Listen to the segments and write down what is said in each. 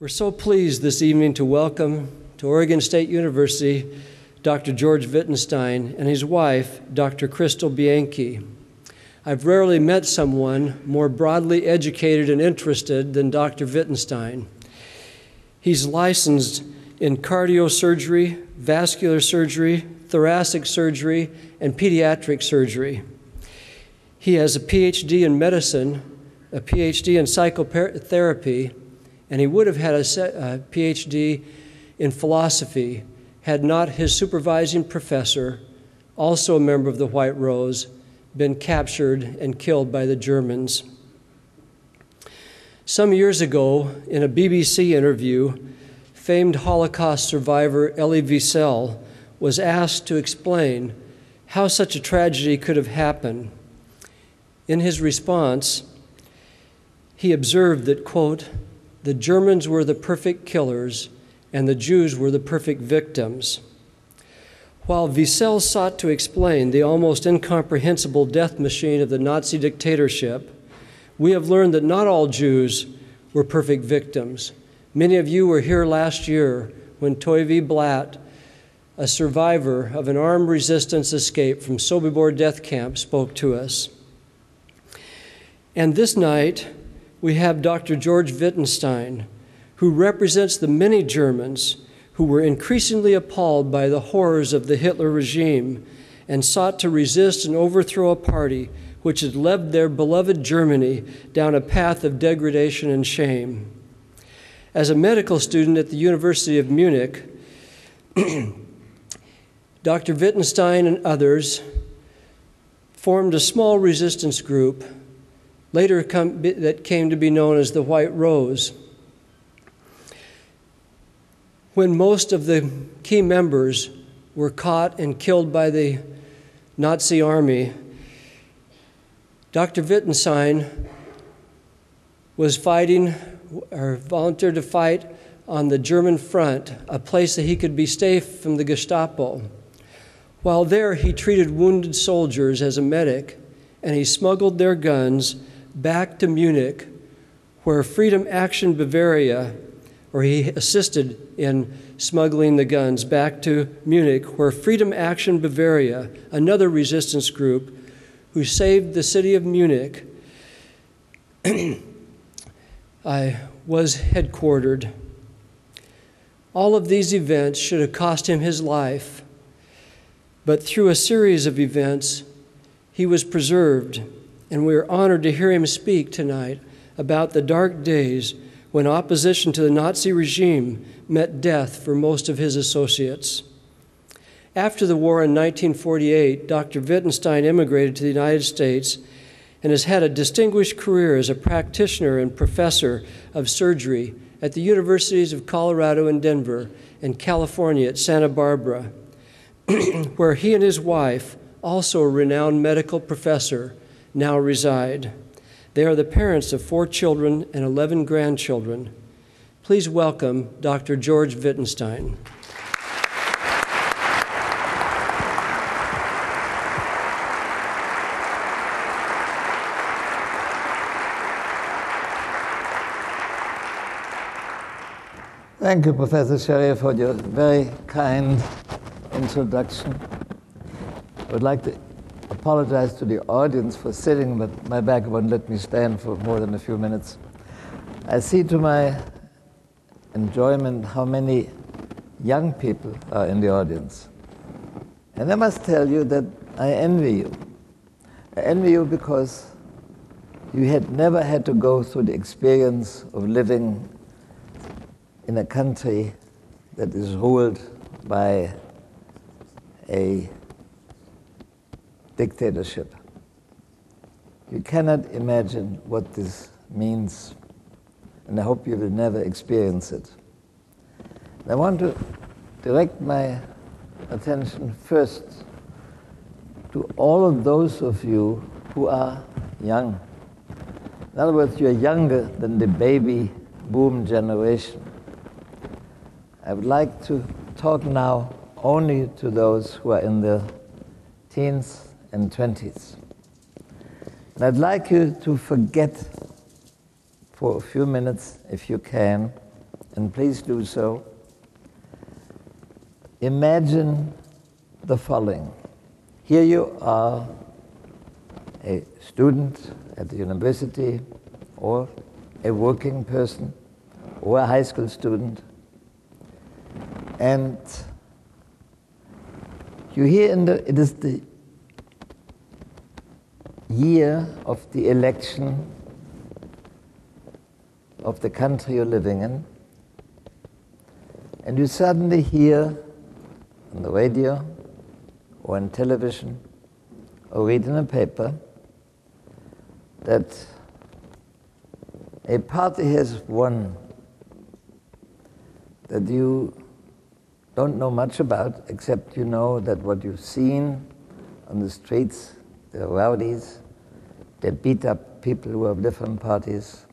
We're so pleased this evening to welcome to Oregon State University Dr. George Wittenstein and his wife, Dr. Crystal Bianchi. I've rarely met someone more broadly educated and interested than Dr. Wittenstein. He's licensed in cardiosurgery, vascular surgery, thoracic surgery, and pediatric surgery. He has a PhD in medicine, a PhD in psychotherapy, and he would have had a PhD in philosophy had not his supervising professor, also a member of the White Rose, been captured and killed by the Germans. Some years ago, in a BBC interview, famed Holocaust survivor Elie Wiesel was asked to explain how such a tragedy could have happened. In his response, he observed that, quote, "The Germans were the perfect killers and the Jews were the perfect victims." While Wiesel sought to explain the almost incomprehensible death machine of the Nazi dictatorship, we have learned that not all Jews were perfect victims. Many of you were here last year when Toivi Blatt, a survivor of an armed resistance escape from Sobibor death camp, spoke to us. And this night, we have Dr. George Wittenstein, who represents the many Germans who were increasingly appalled by the horrors of the Hitler regime and sought to resist and overthrow a party which had led their beloved Germany down a path of degradation and shame. As a medical student at the University of Munich, Dr. Wittenstein and others formed a small resistance group that came to be known as the White Rose. When most of the key members were caught and killed by the Nazi army, Dr. Wittenstein was fighting, or volunteered to fight on the German front, a place that he could be safe from the Gestapo. While there, he treated wounded soldiers as a medic, and he smuggled their guns back to Munich, where Freedom Action Bavaria, or he assisted in smuggling the guns back to Munich, where Freedom Action Bavaria, another resistance group who saved the city of Munich, was headquartered. All of these events should have cost him his life, but through a series of events, he was preserved, and we are honored to hear him speak tonight about the dark days when opposition to the Nazi regime meant death for most of his associates. After the war in 1948, Dr. Wittenstein immigrated to the United States and has had a distinguished career as a practitioner and professor of surgery at the Universities of Colorado and Denver and California at Santa Barbara, where he and his wife, also a renowned medical professor, now reside. They are the parents of 4 children and 11 grandchildren. Please welcome Dr. George Wittenstein. Thank you, Professor Sherry, for your very kind introduction. I would like to apologize to the audience for sitting, but my back won't let me stand for more than a few minutes. I see to my enjoyment how many young people are in the audience. And I must tell you that I envy you. I envy you because you had never had to go through the experience of living in a country that is ruled by a dictatorship. You cannot imagine what this means, and I hope you will never experience it. I want to direct my attention first to all of those of you who are young. In other words, you're younger than the baby boom generation. I would like to talk now only to those who are in their teens and 20s. And I'd like you to forget for a few minutes, if you can, and please do so, imagine the following. Here you are, a student at the university, or a working person, or a high school student, and you hear it is the year of the election of the country you're living in, and you suddenly hear on the radio or on television or read in a paper that a party has won that you don't know much about, except you know that what you've seen on the streets, the rowdies, they beat up people who have different parties,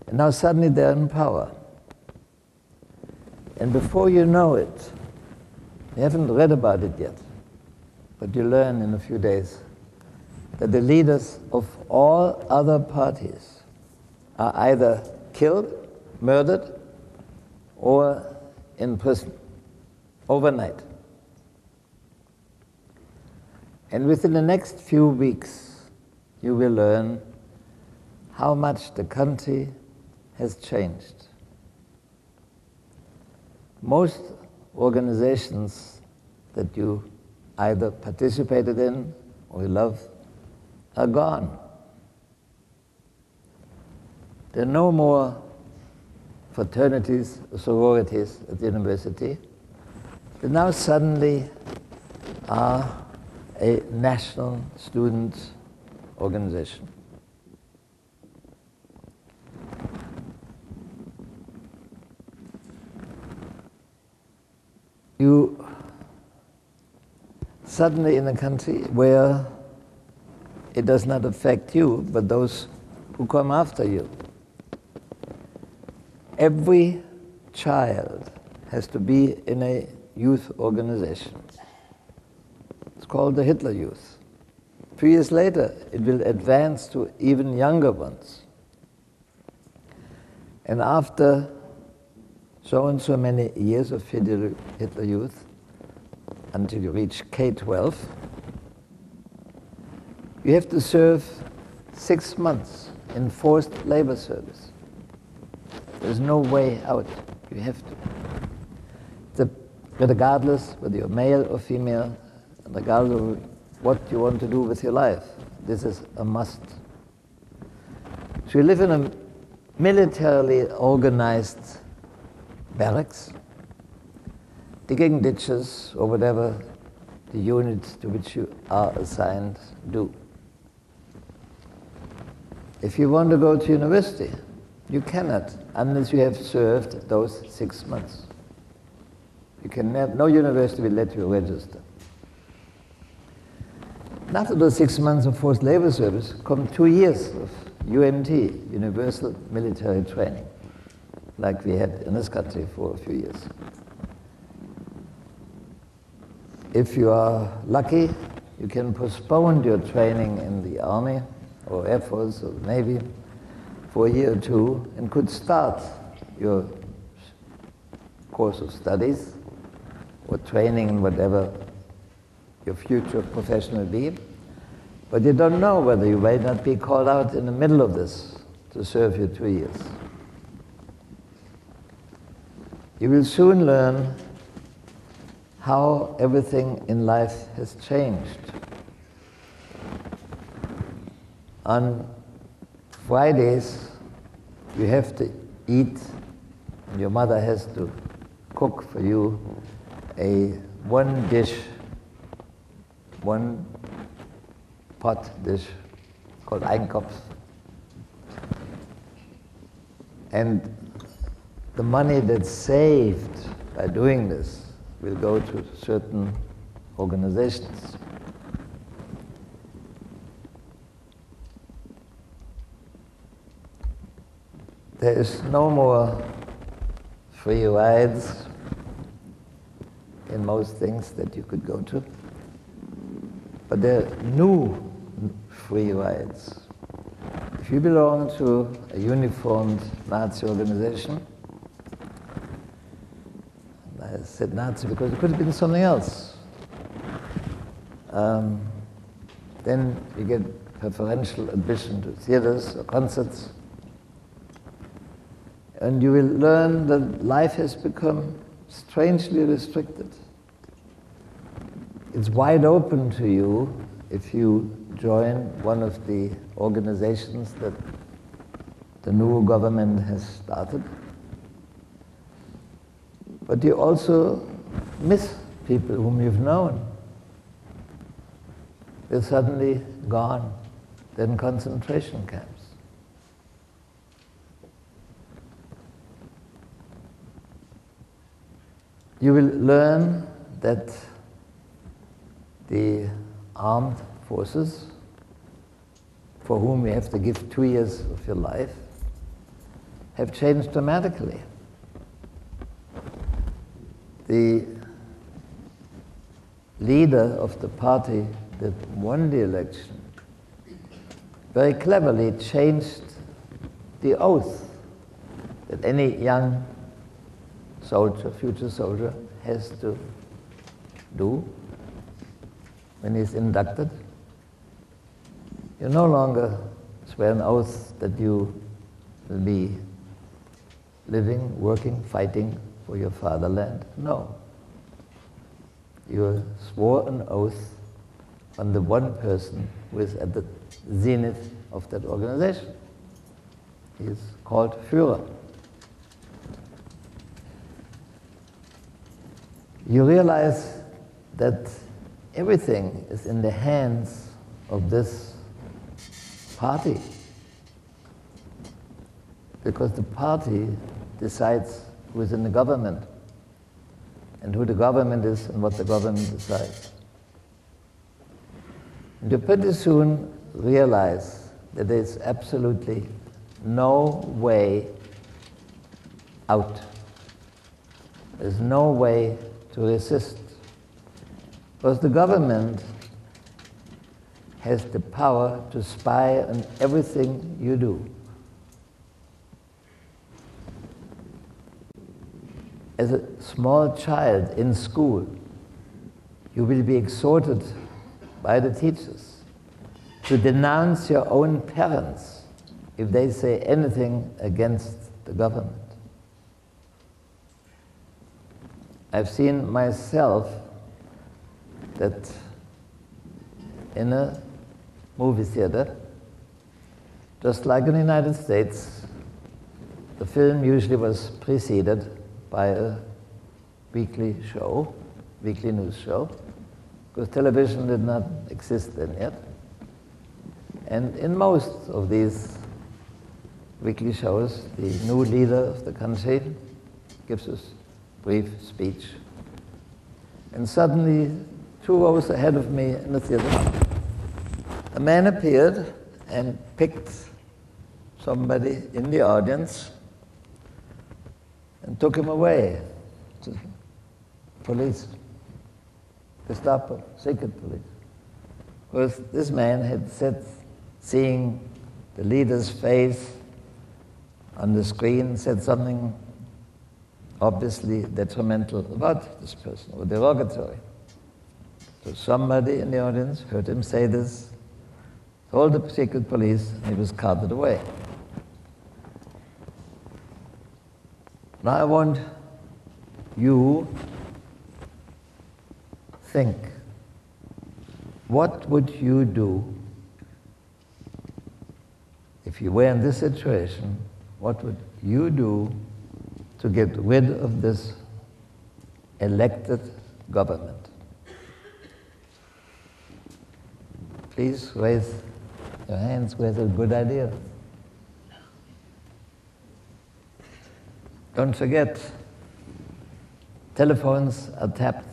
and now suddenly they're in power. And before you know it, you haven't read about it yet, but you learn in a few days that the leaders of all other parties are either killed, murdered, or in prison overnight. And within the next few weeks, you will learn how much the country has changed. Most organizations that you either participated in or you love are gone. There are no more fraternities or sororities at the university. They now suddenly are a national student organization. You suddenly in a country where it does not affect you, but those who come after you. Every child has to be in a youth organization. It's called the Hitler Youth. 2 years later, it will advance to even younger ones. And after so and so many years of Hitler Youth, until you reach K-12, you have to serve 6 months in forced labor service. There's no way out. You have to. Regardless whether you're male or female, regardless of what you want to do with your life, this is a must. So you live in a militarily organized barracks, digging ditches or whatever the units to which you are assigned do. If you want to go to university, you cannot unless you have served those 6 months. You can never, no university will let you register. And after those 6 months of forced labor service come 2 years of UMT, Universal Military Training, like we had in this country for a few years. If you are lucky, you can postpone your training in the Army or Air Force or Navy for a year or two and could start your course of studies or training in whatever your future profession will be. But you don't know whether you may not be called out in the middle of this to serve your 2 years. You will soon learn how everything in life has changed. On Fridays, you have to eat, and your mother has to cook for you one dish, one pot dish called Einkopf. And the money that's saved by doing this will go to certain organizations. There is no more free rides in most things that you could go to, but there are new free rides. If you belong to a uniformed Nazi organization, I said Nazi because it could have been something else. Then you get preferential admission to theaters or concerts. And you will learn that life has become strangely restricted. It's wide open to you if you join one of the organizations that the new government has started. But you also miss people whom you've known. They're suddenly gone. They're in concentration camps. You will learn that the armed forces, for whom you have to give 2 years of your life, have changed dramatically. The leader of the party that won the election very cleverly changed the oath that any young soldier, future soldier, has to do when he's inducted. You no longer swear an oath that you will be living, working, fighting for your fatherland. No. You swore an oath on the one person who is at the zenith of that organization. He is called Führer. You realize that everything is in the hands of this party, because the party decides who is in the government and who the government is and what the government decides. And you pretty soon realize that there is absolutely no way out. There's no way to resist, because the government has the power to spy on everything you do. As a small child in school, you will be exhorted by the teachers to denounce your own parents if they say anything against the government. I've seen myself that in a movie theater, just like in the United States, the film usually was preceded by a weekly show, weekly news show, because television did not exist then yet. And in most of these weekly shows, the new leader of the country gives us a brief speech. And suddenly, 2 rows ahead of me in the theater, a man appeared and picked somebody in the audience and took him away to police, Gestapo, secret police. Because this man had said, seeing the leader's face on the screen, said something obviously detrimental about this person, or derogatory. So somebody in the audience heard him say this, told the secret police, and he was carted away. Now I want you think, what would you do if you were in this situation? What would you do to get rid of this elected government? Please raise your hands who has a good idea. Don't forget, telephones are tapped.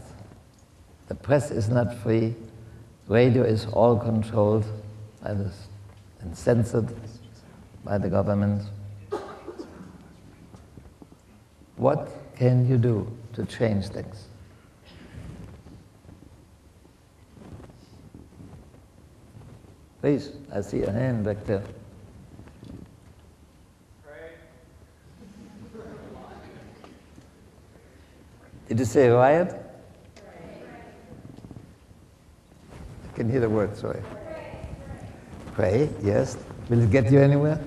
The press is not free. Radio is all controlled by this and censored by the government. What can you do to change things? Please, I see a hand back there. Did you say riot? I can hear the word, sorry. Pray, yes. Will it get you anywhere?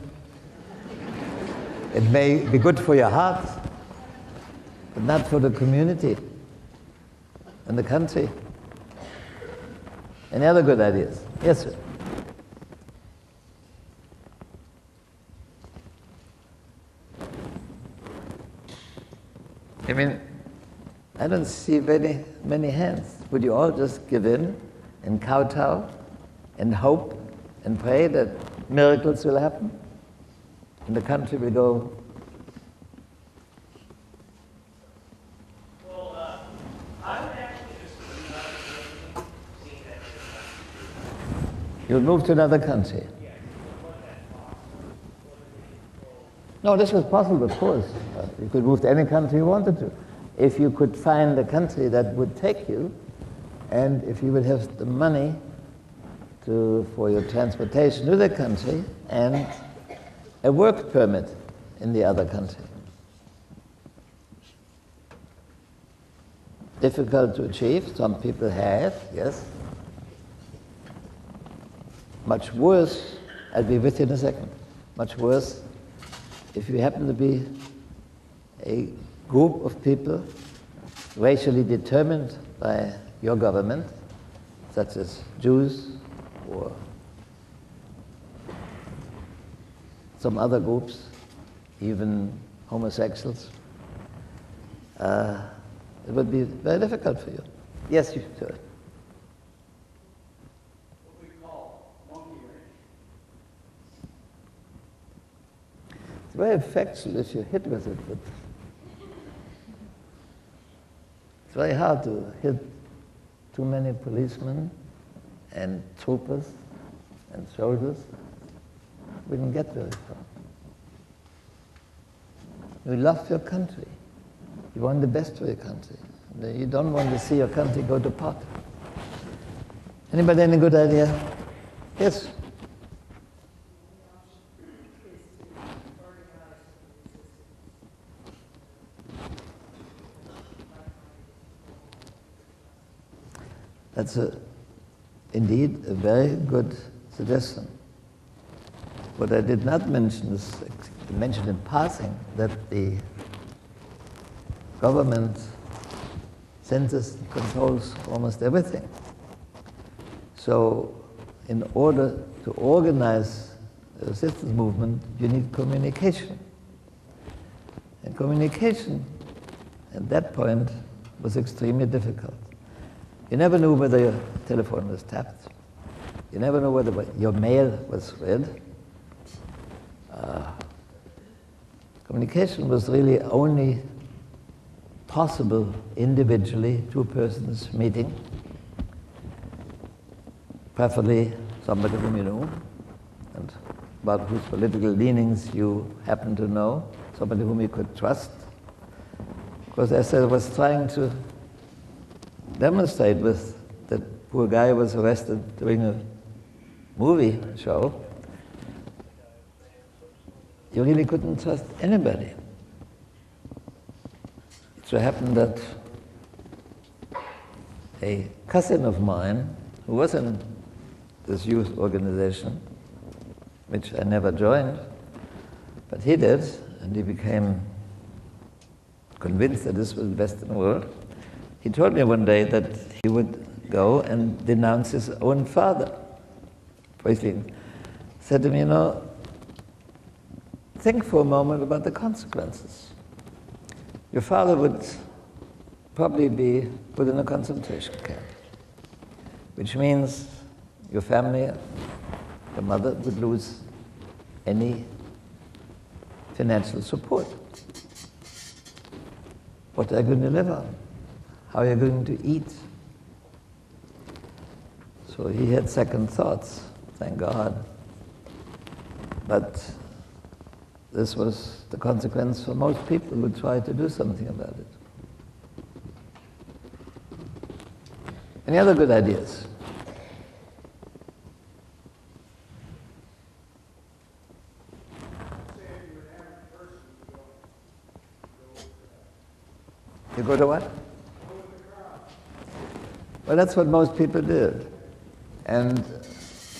It may be good for your heart, but not for the community and the country. Any other good ideas? Yes, sir. I mean, I don't see many hands. Would you all just give in and kowtow and hope and pray that miracles will happen and the country will go? Well, I would actually just see that. You would move to another country. No, this was possible, of course. You could move to any country you wanted to. If you could find a country that would take you, and if you would have the money for your transportation to the country and a work permit in the other country. Difficult to achieve, some people have, yes. Much worse, I'll be with you in a second, much worse if you happen to be a group of people racially determined by your government, such as Jews or some other groups, even homosexuals. It would be very difficult for you. Yes, you sir. What we call monkey wrench. It's very effectual if you're hit with it, but it's very hard to hit too many policemen and troopers and soldiers. We didn't get very far. You love your country. You want the best for your country. You don't want to see your country go to pot. Anybody any good idea? Yes? That's indeed a very good suggestion. What I did not mention is, I mentioned in passing, that the government census controls almost everything. So in order to organize a resistance movement, you need communication. And communication at that point was extremely difficult. You never knew whether your telephone was tapped. You never knew whether your mail was read. Communication was really only possible individually, two persons meeting, preferably somebody whom you knew, and about whose political leanings you happen to know, somebody whom you could trust. Because as I was trying to demonstrate with that poor guy who was arrested during a movie show, you really couldn't trust anybody. It so happened that a cousin of mine, who was in this youth organization, which I never joined, but he did, and he became convinced that this was the best in the world. He told me one day that he would go and denounce his own father. He said to me, you know, think for a moment about the consequences. Your father would probably be put in a concentration camp, which means your family, your mother, would lose any financial support. What are you going to live on? How are you going to eat? So he had second thoughts, thank God. But this was the consequence for most people who tried to do something about it. Any other good ideas? You go to what? Well, that's what most people did. And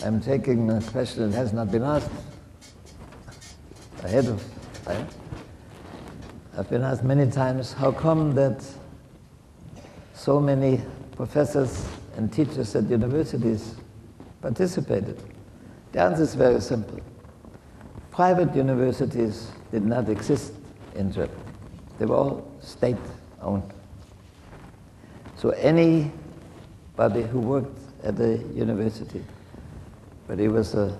I'm taking a question that has not been asked ahead of time. I've been asked many times, how come that so many professors and teachers at universities participated? The answer is very simple. Private universities did not exist in Germany. They were all state-owned. So anybody who worked at a university, whether he was a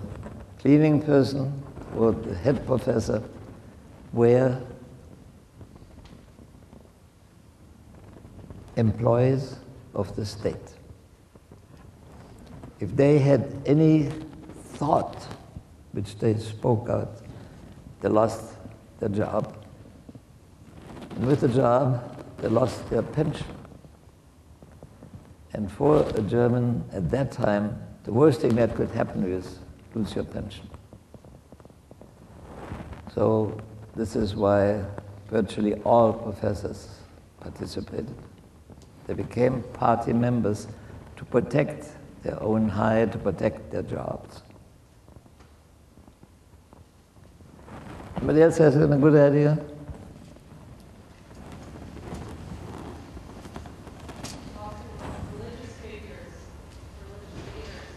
cleaning person or the head professor, were employees of the state. If they had any thought which they spoke out, they lost their job. And with the job, they lost their pension. And for a German at that time, the worst thing that could happen is lose your pension. So this is why virtually all professors participated. They became party members to protect their own hire, to protect their jobs. Somebody else has a good idea? Religious figures, religious leaders,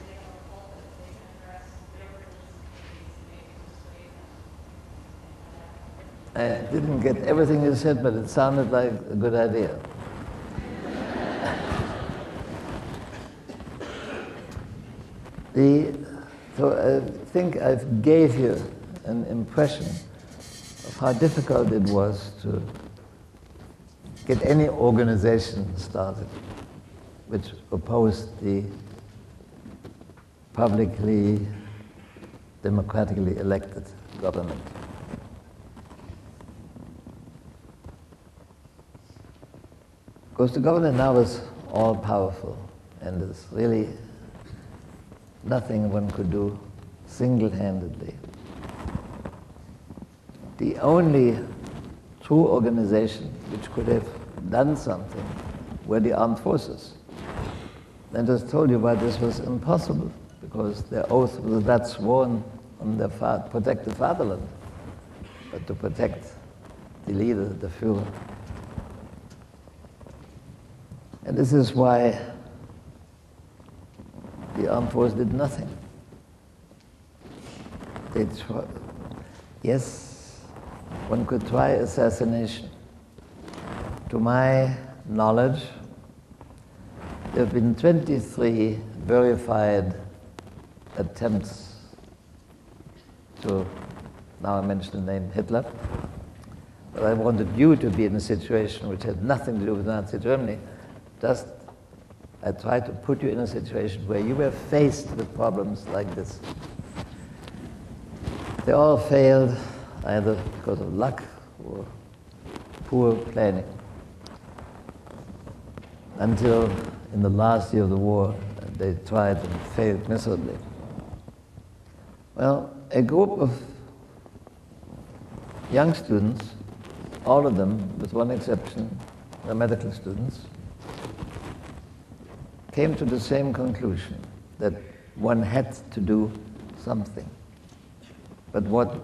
they have a pulpit, they can address their religious beliefs and they can persuade them. I didn't get everything you said, but it sounded like a good idea. So I think I gave you an impression of how difficult it was to get any organization started which opposed the publicly, democratically elected government. Because the government now is all-powerful, and there's really nothing one could do single-handedly. The only true organization which could have done something were the armed forces. I just told you why this was impossible, because their oath was not sworn on their protect the fatherland, but to protect the leader, the Führer. And this is why the armed force did nothing. They tried. Yes, one could try assassination. To my knowledge, there have been 23 verified attempts to, now I mention the name Hitler, but I wanted you to be in a situation which had nothing to do with Nazi Germany. Just, I tried to put you in a situation where you were faced with problems like this. They all failed, either because of luck or poor planning. Until in the last year of the war, they tried and failed miserably. Well, a group of young students, all of them, with one exception, were medical students, came to the same conclusion, that one had to do something. But what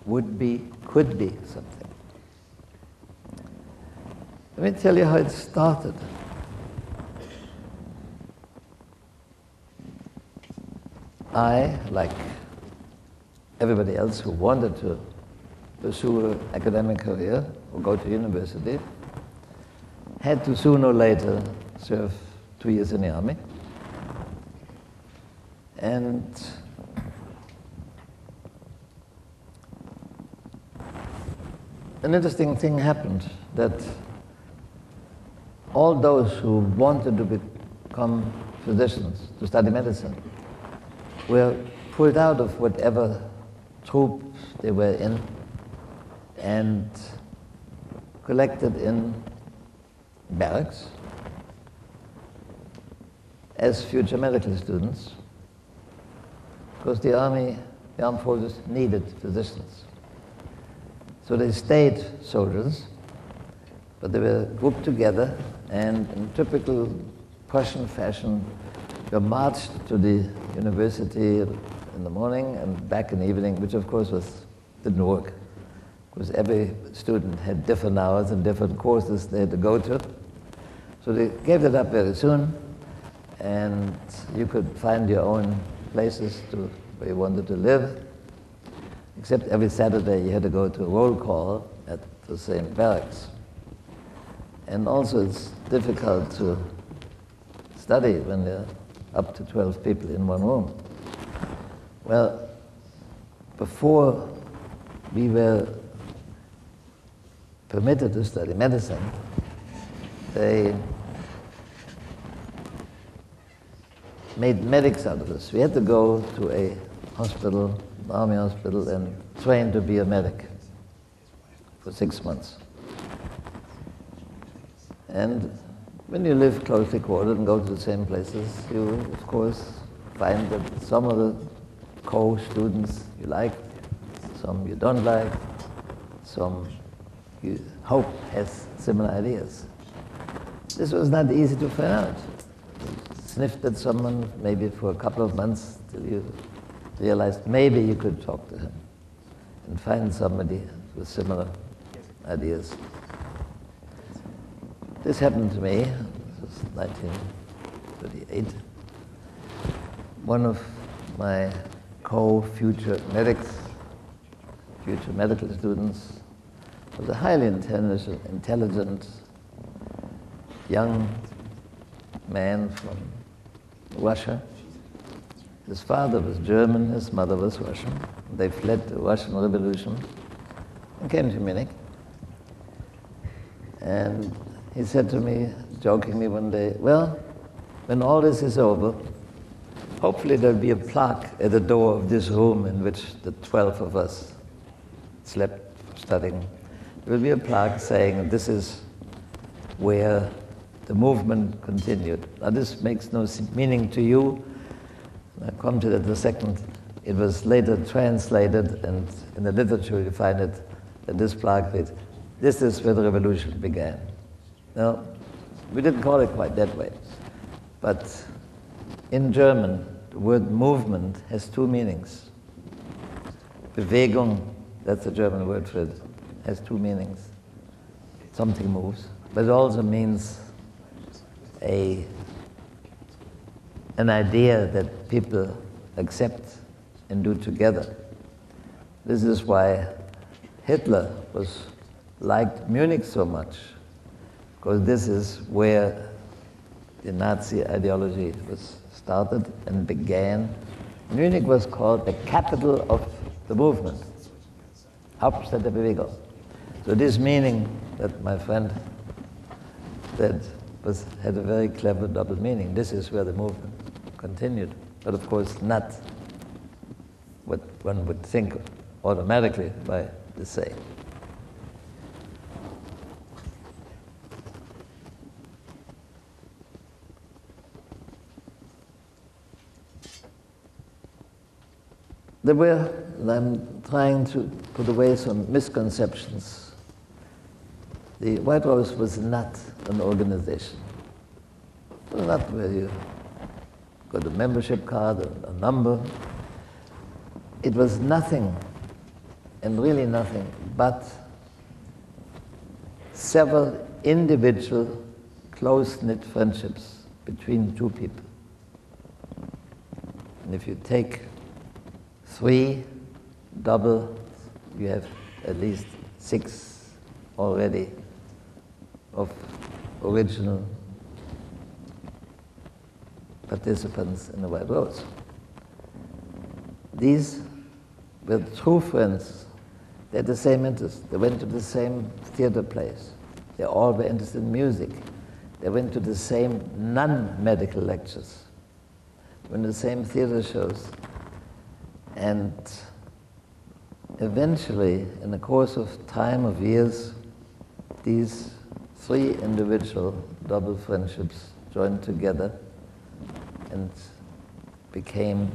would be, could be something. Let me tell you how it started. I, like everybody else who wanted to pursue an academic career or go to university, had to sooner or later serve 2 years in the army. And an interesting thing happened, that all those who wanted to become physicians, to study medicine, were pulled out of whatever troops they were in and collected in barracks as future medical students, because the army, the armed forces needed physicians. So they stayed soldiers, but they were grouped together, and in typical Prussian fashion. You marched to the university in the morning and back in the evening, which of course didn't work, because every student had different hours and different courses they had to go to. So they gave that up very soon, and you could find your own places where you wanted to live, except every Saturday you had to go to a roll call at the same barracks. And also it's difficult to study when there are up to 12 people in one room. Well, before we were permitted to study medicine, they made medics out of us. We had to go to a hospital, an army hospital, and train to be a medic for 6 months. And when you live closely quartered and go to the same places, you, of course, find that some of the co-students you like, some you don't like, some you hope has similar ideas. This was not easy to find out. You sniffed at someone maybe for a couple of months till you realized maybe you could talk to him and find somebody with similar ideas. This happened to me. This was 1938. One of my co-future medics, future medical students, was a highly intelligent young man from Russia. His father was German, his mother was Russian. They fled the Russian Revolution and came to Munich. And he said to me, jokingly one day, well, when all this is over, hopefully there'll be a plaque at the door of this room in which the 12 of us slept studying. There will be a plaque saying this is where the movement continued. Now this makes no meaning to you. I'll come to that in a second. It was later translated, and in the literature you find it, that this plaque reads, this is where the revolution began. Now, we didn't call it quite that way, but in German, the word movement has two meanings. Bewegung, that's the German word for it, has two meanings. Something moves, but it also means an idea that people accept and do together. This is why Hitler liked Munich so much, because this is where the Nazi ideology was started and began. Munich was called the capital of the movement, Hauptstadt der Bewegung. So this meaning that my friend said had a very clever double meaning. This is where the movement continued, but of course not what one would think automatically by the same. There were, and I'm trying to put away some misconceptions. The White Rose was not an organization. It was not where you got a membership card, a number. It was nothing, and really nothing, but several individual, close-knit friendships between two people. And if you take 3 double, you have at least 6 already of original participants in the White Rose. These were true friends. They had the same interest. They went to the same theater plays. They all were interested in music. They went to the same non-medical lectures. They went to the same theater shows. And eventually, in the course of time, of years, these 3 individual double friendships joined together and became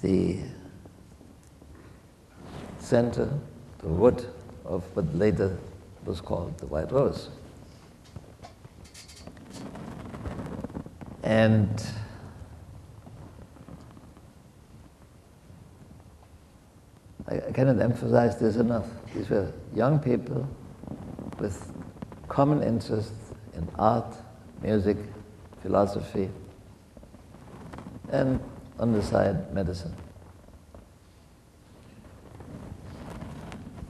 the center, the root of what later was called the White Rose. And I cannot emphasize this enough. These were young people with common interests in art, music, philosophy, and on the side, medicine.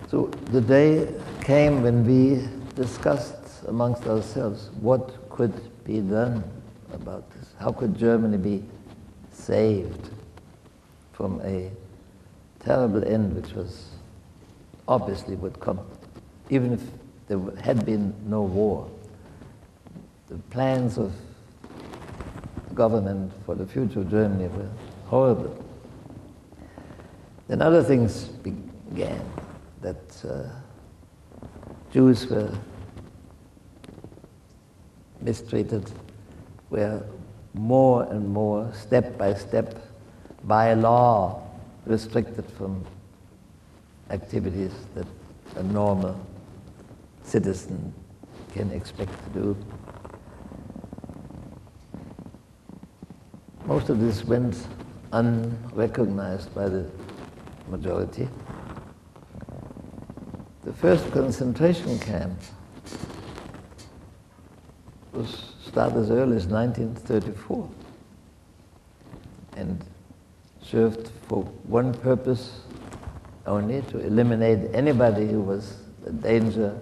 So the day came when we discussed amongst ourselves what could be done about this. How could Germany be saved from a terrible end which was obviously would come, even if there had been no war. The plans of the government for the future of Germany were horrible. Then other things began, that Jews were mistreated, were more and more, step by step, by law, restricted from activities that a normal citizen can expect to do. Most of this went unrecognized by the majority. The first concentration camp was started as early as 1934 and served for one purpose only, to eliminate anybody who was a danger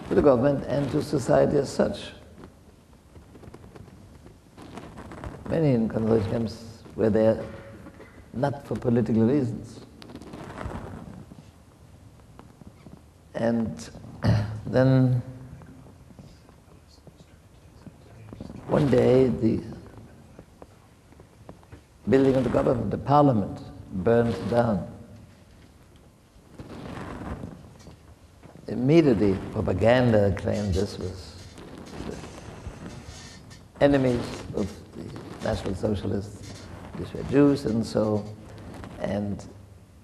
to the government and to society as such. Many in concentration camps were there not for political reasons. And then one day the building of the government, the parliament, burned down. Immediately, propaganda claimed this was the enemies of the National Socialists, these were Jews and so, and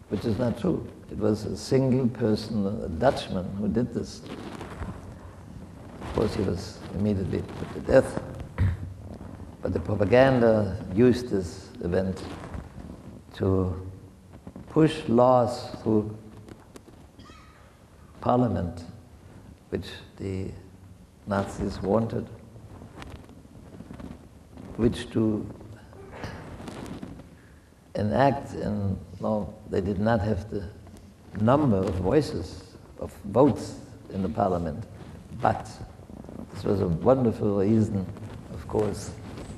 which is not true. It was a single person, a Dutchman, who did this. Of course, he was immediately put to death. But the propaganda used this event to push laws through Parliament, which the Nazis wanted, which to enact, and no, they did not have the number of voices, of votes in the Parliament, but this was a wonderful reason, of course,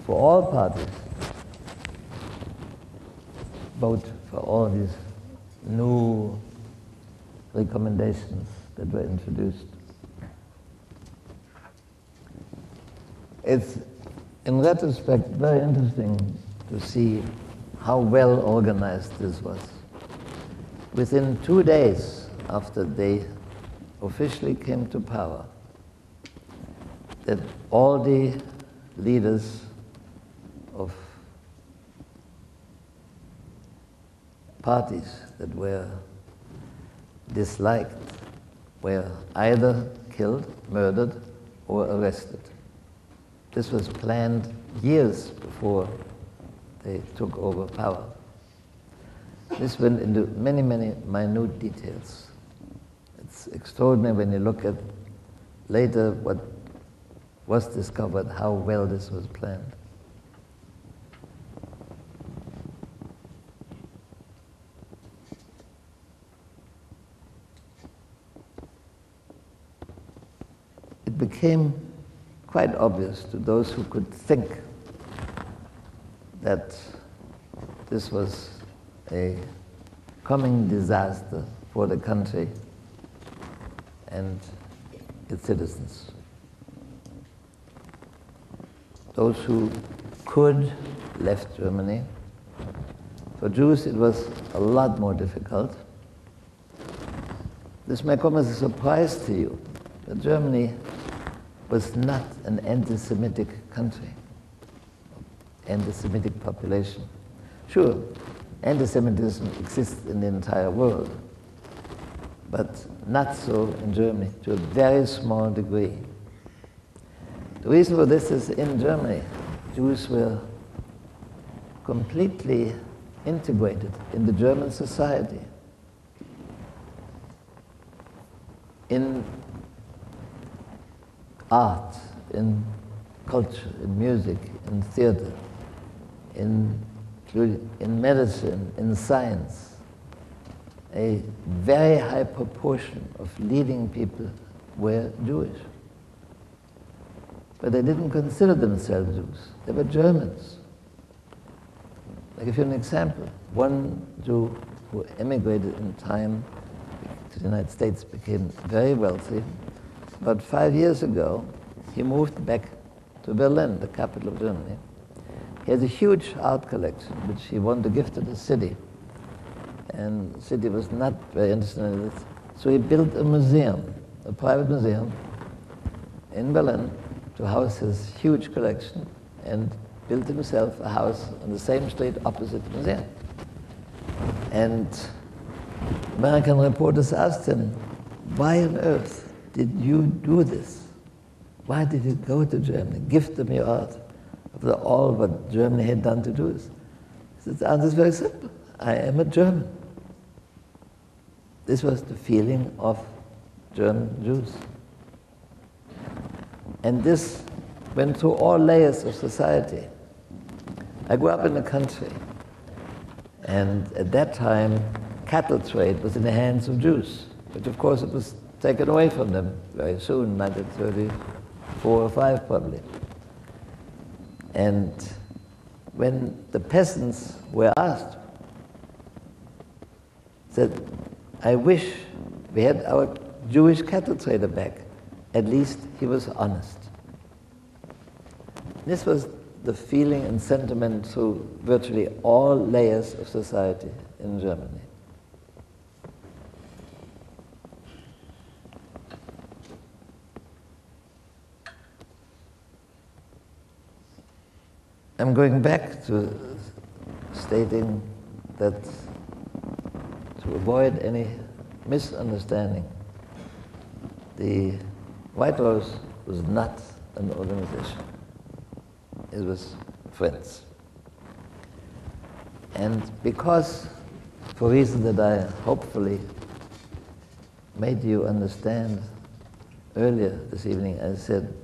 for all parties vote for all these new recommendations that were introduced. It's, in retrospect, very interesting to see how well organized this was. Within 2 days after they officially came to power, that all the leaders of parties that were disliked were either killed, murdered, or arrested. This was planned years before they took over power. This went into many, many minute details. It's extraordinary when you look at later what was discovered, how well this was planned. It became quite obvious to those who could think that this was a coming disaster for the country and its citizens. Those who could left Germany. For Jews it was a lot more difficult. This may come as a surprise to you, that Germany was not an anti-Semitic country, anti-Semitic population. Sure, anti-Semitism exists in the entire world, but not so in Germany, to a very small degree. The reason for this is in Germany, Jews were completely integrated in the German society. In art, in culture, in music, in theater, in medicine, in science. A very high proportion of leading people were Jewish. But they didn't consider themselves Jews. They were Germans. I'll give you an example. One Jew who emigrated in time to the United States became very wealthy. About 5 years ago, he moved back to Berlin, the capital of Germany. He has a huge art collection, which he wanted to give to the city. And the city was not very interested in it. So he built a museum, a private museum in Berlin to house his huge collection, and built himself a house on the same street opposite the museum. And American reporters asked him, why on earth did you do this? Why did you go to Germany, give them your art, after all what Germany had done to Jews? He said, the answer is very simple. I am a German. This was the feeling of German Jews. And this went through all layers of society. I grew up in the country, and at that time, cattle trade was in the hands of Jews, but of course it was taken away from them very soon, 1934 or 5 probably. And when the peasants were asked, said, I wish we had our Jewish cattle trader back. At least he was honest. This was the feeling and sentiment through virtually all layers of society in Germany. I'm going back to stating that to avoid any misunderstanding, the White Rose was not an organization. It was friends. And because, for reasons that I hopefully made you understand earlier this evening, I said,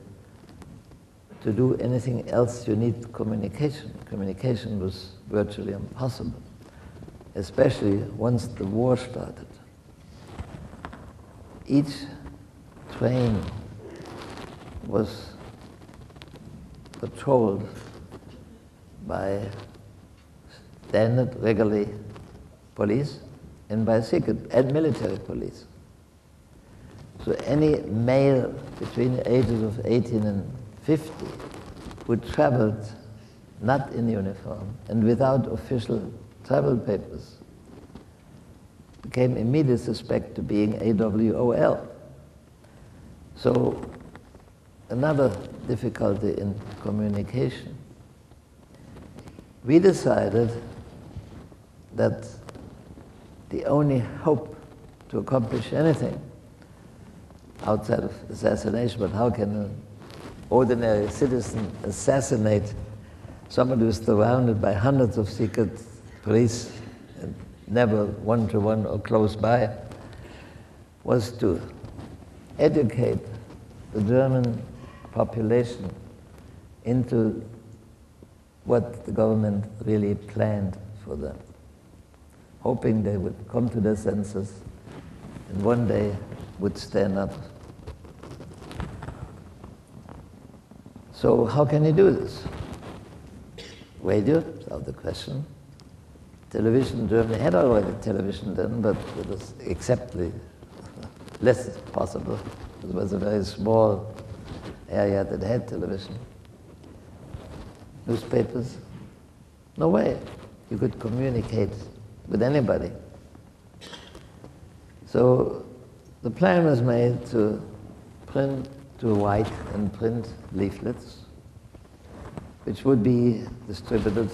to do anything else you need communication. Communication was virtually impossible, especially once the war started. Each train was patrolled by standard, regular police and by secret and military police. So any male between the ages of 18 and 50 who traveled not in uniform and without official travel papers became immediately suspect of being AWOL. So another difficulty in communication. We decided that the only hope to accomplish anything outside of assassination, but how can an ordinary citizen assassinate someone who is surrounded by hundreds of secret police and never one-to-one or close by, was to educate the German population into what the government really planned for them, hoping they would come to their senses and one day would stand up. So how can you do this? Radio, without the question. Television, Germany had already television then, but it was acceptably less possible. It was a very small area that had television. Newspapers, no way you could communicate with anybody. So the plan was made to write and print leaflets, which would be distributed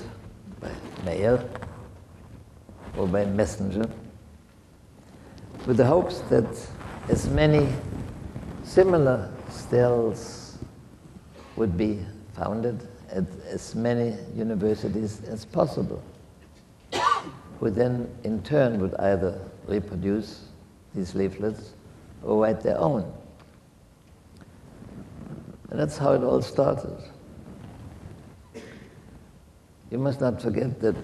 by mail or by messenger, with the hopes that as many similar cells would be founded at as many universities as possible, who then in turn would either reproduce these leaflets or write their own. And that's how it all started. You must not forget that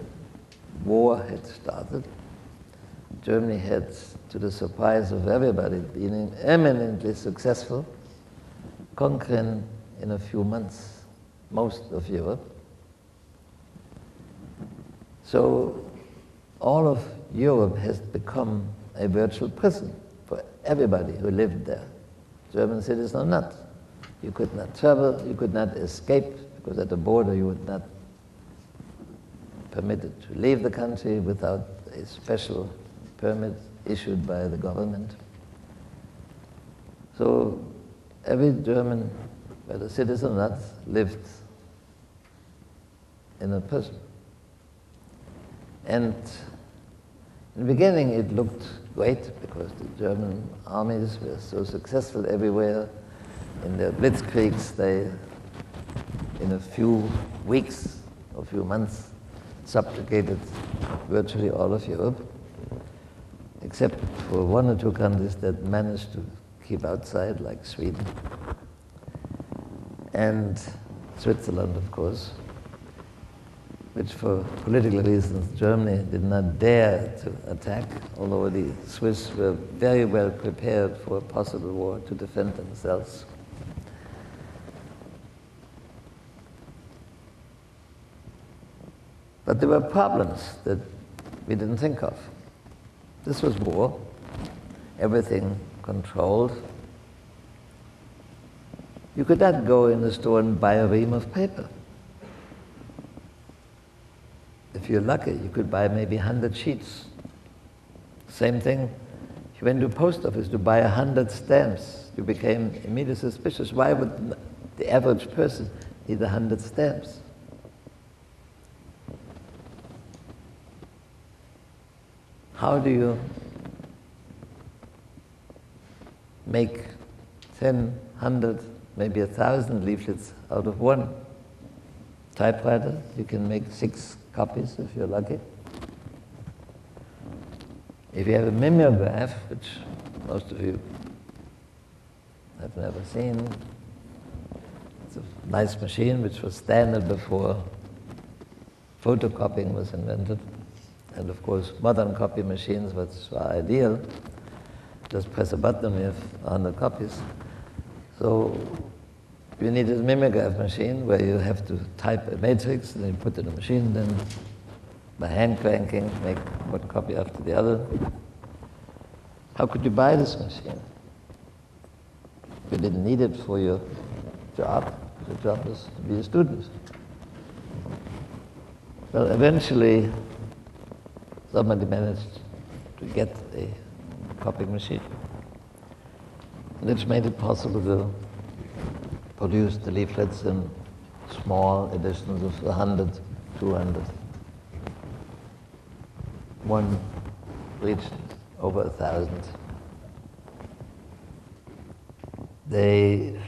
war had started. Germany had, to the surprise of everybody, been eminently successful, conquering in a few months most of Europe. So all of Europe has become a virtual prison for everybody who lived there, German citizens or not. You could not travel, you could not escape, because at the border you would not permitted to leave the country without a special permit issued by the government. So every German, whether citizen or not, lived in a prison. And in the beginning it looked great because the German armies were so successful everywhere. In their blitzkriegs, they, in a few weeks or few months, subjugated virtually all of Europe, except for one or two countries that managed to keep outside, like Sweden and Switzerland, of course, which for political reasons Germany did not dare to attack, although the Swiss were very well prepared for a possible war to defend themselves. But there were problems that we didn't think of. This was war, everything controlled. You could not go in the store and buy a ream of paper. If you're lucky, you could buy maybe 100 sheets. Same thing, if you went to the post office to buy 100 stamps, you became immediately suspicious. Why would the average person need 100 stamps? How do you make 10, 100, maybe 1,000 leaflets out of one typewriter? You can make 6 copies if you're lucky. If you have a mimeograph, which most of you have never seen, it's a nice machine which was standard before photocopying was invented. And of course, modern copy machines, which are ideal, just press a button, we have 100 copies. So you need a mimeograph machine where you have to type a matrix, and then you put it in a machine, then by hand cranking, make one copy after the other. How could you buy this machine? You didn't need it for your job. Your job was to be a student. Well, eventually, somebody managed to get a copying machine, which made it possible to produce the leaflets in small editions of 100, 200. One reached over 1,000. They,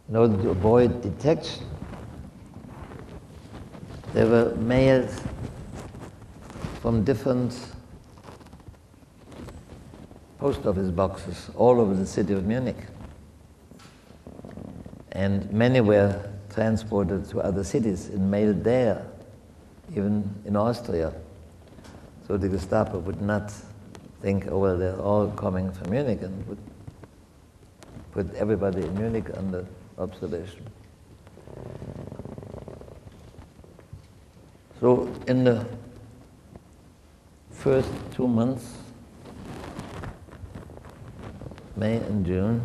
in order to avoid detection, they were mailed from different post office boxes all over the city of Munich. And many were transported to other cities and mailed there, even in Austria. So the Gestapo would not think, oh, well, they're all coming from Munich, and would put everybody in Munich under observation. So in the first 2 months, May and June,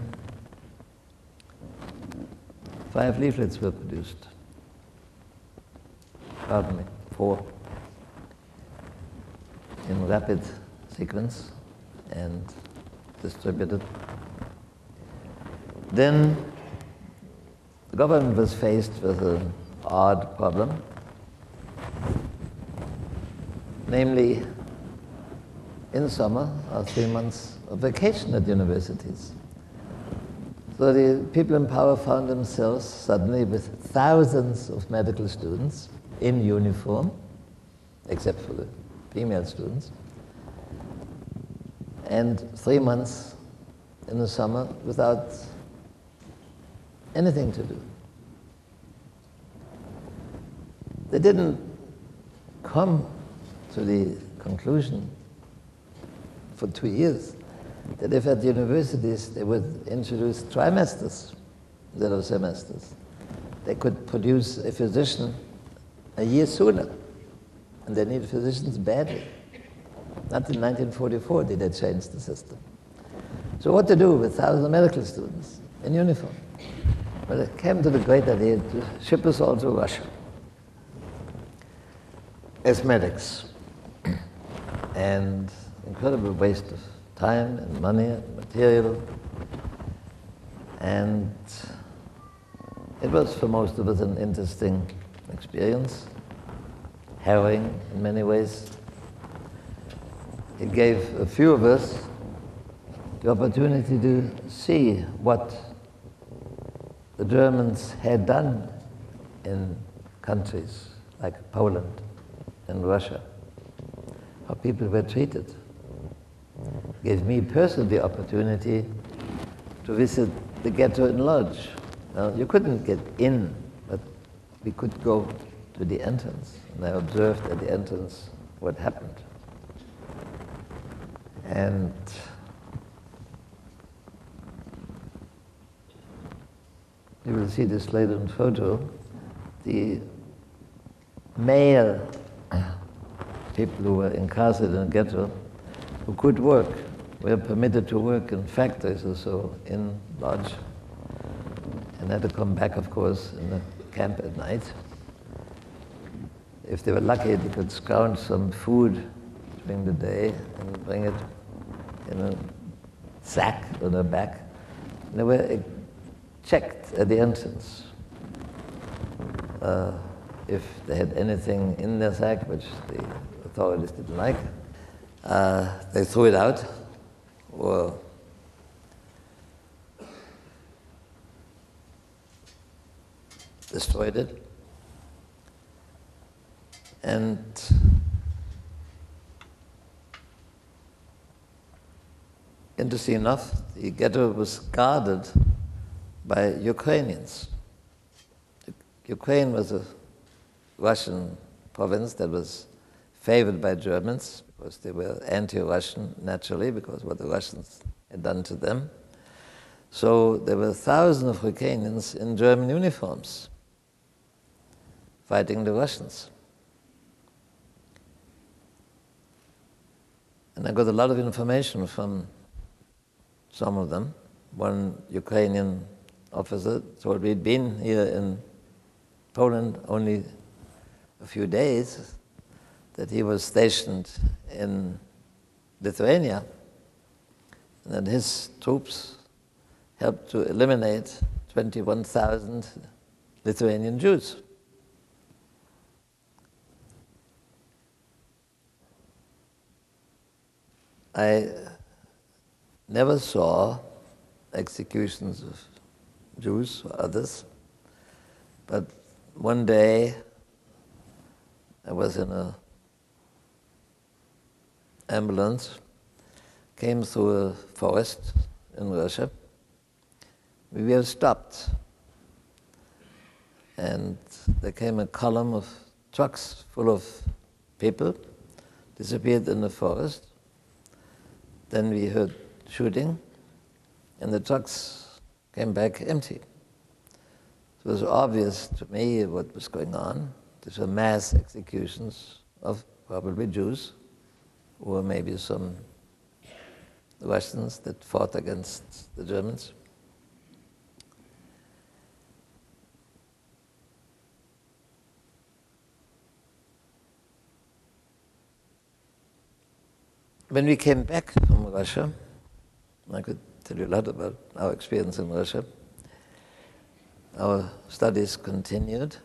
5 leaflets were produced. Pardon me, 4. In rapid sequence and distributed. Then the government was faced with an odd problem, namely, in summer are 3 months of vacation at universities. So the people in power found themselves suddenly with thousands of medical students in uniform, except for the female students, and 3 months in the summer without anything to do. They didn't come to the conclusion for 2 years that if at universities they would introduce trimesters instead of semesters, they could produce a physician a year sooner. And they need physicians badly. Not in 1944 did they change the system. So what to do with thousands of medical students in uniform? Well, it came to the great idea to ship us all to Russia as medics. And incredible waste of time and money and material. And it was for most of us an interesting experience, harrowing in many ways. It gave a few of us the opportunity to see what the Germans had done in countries like Poland and Russia, how people were treated. It gave me personally the opportunity to visit the ghetto in Lodz. Now, you couldn't get in, but we could go to the entrance, and I observed at the entrance what happened. And you will see this later in photo. The male people who were incarcerated in the ghetto, who could work, were permitted to work in factories or so in Lodz, and had to come back, of course, in the camp at night. If they were lucky, they could scrounge some food during the day and bring it in a sack on their back. And they were checked at the entrance. If they had anything in their sack, which the authorities didn't like, they threw it out or destroyed it. And interesting enough, the ghetto was guarded by Ukrainians. Ukraine was a Russian province that was favored by Germans because they were anti-Russian, naturally, because what the Russians had done to them. So there were thousands of Ukrainians in German uniforms fighting the Russians. And I got a lot of information from some of them. One Ukrainian officer told me he'd been here in Poland only a few days, that he was stationed in Lithuania, and that his troops helped to eliminate 21,000 Lithuanian Jews. I never saw executions of Jews or others, but one day I was in an ambulance, came through a forest in Russia. We were stopped, and there came a column of trucks full of people, disappeared in the forest. Then we heard shooting, and the trucks came back empty. It was obvious to me what was going on. These were mass executions of probably Jews, or maybe some Russians that fought against the Germans. When we came back from Russia, I could tell you a lot about our experience in Russia. Our studies continued.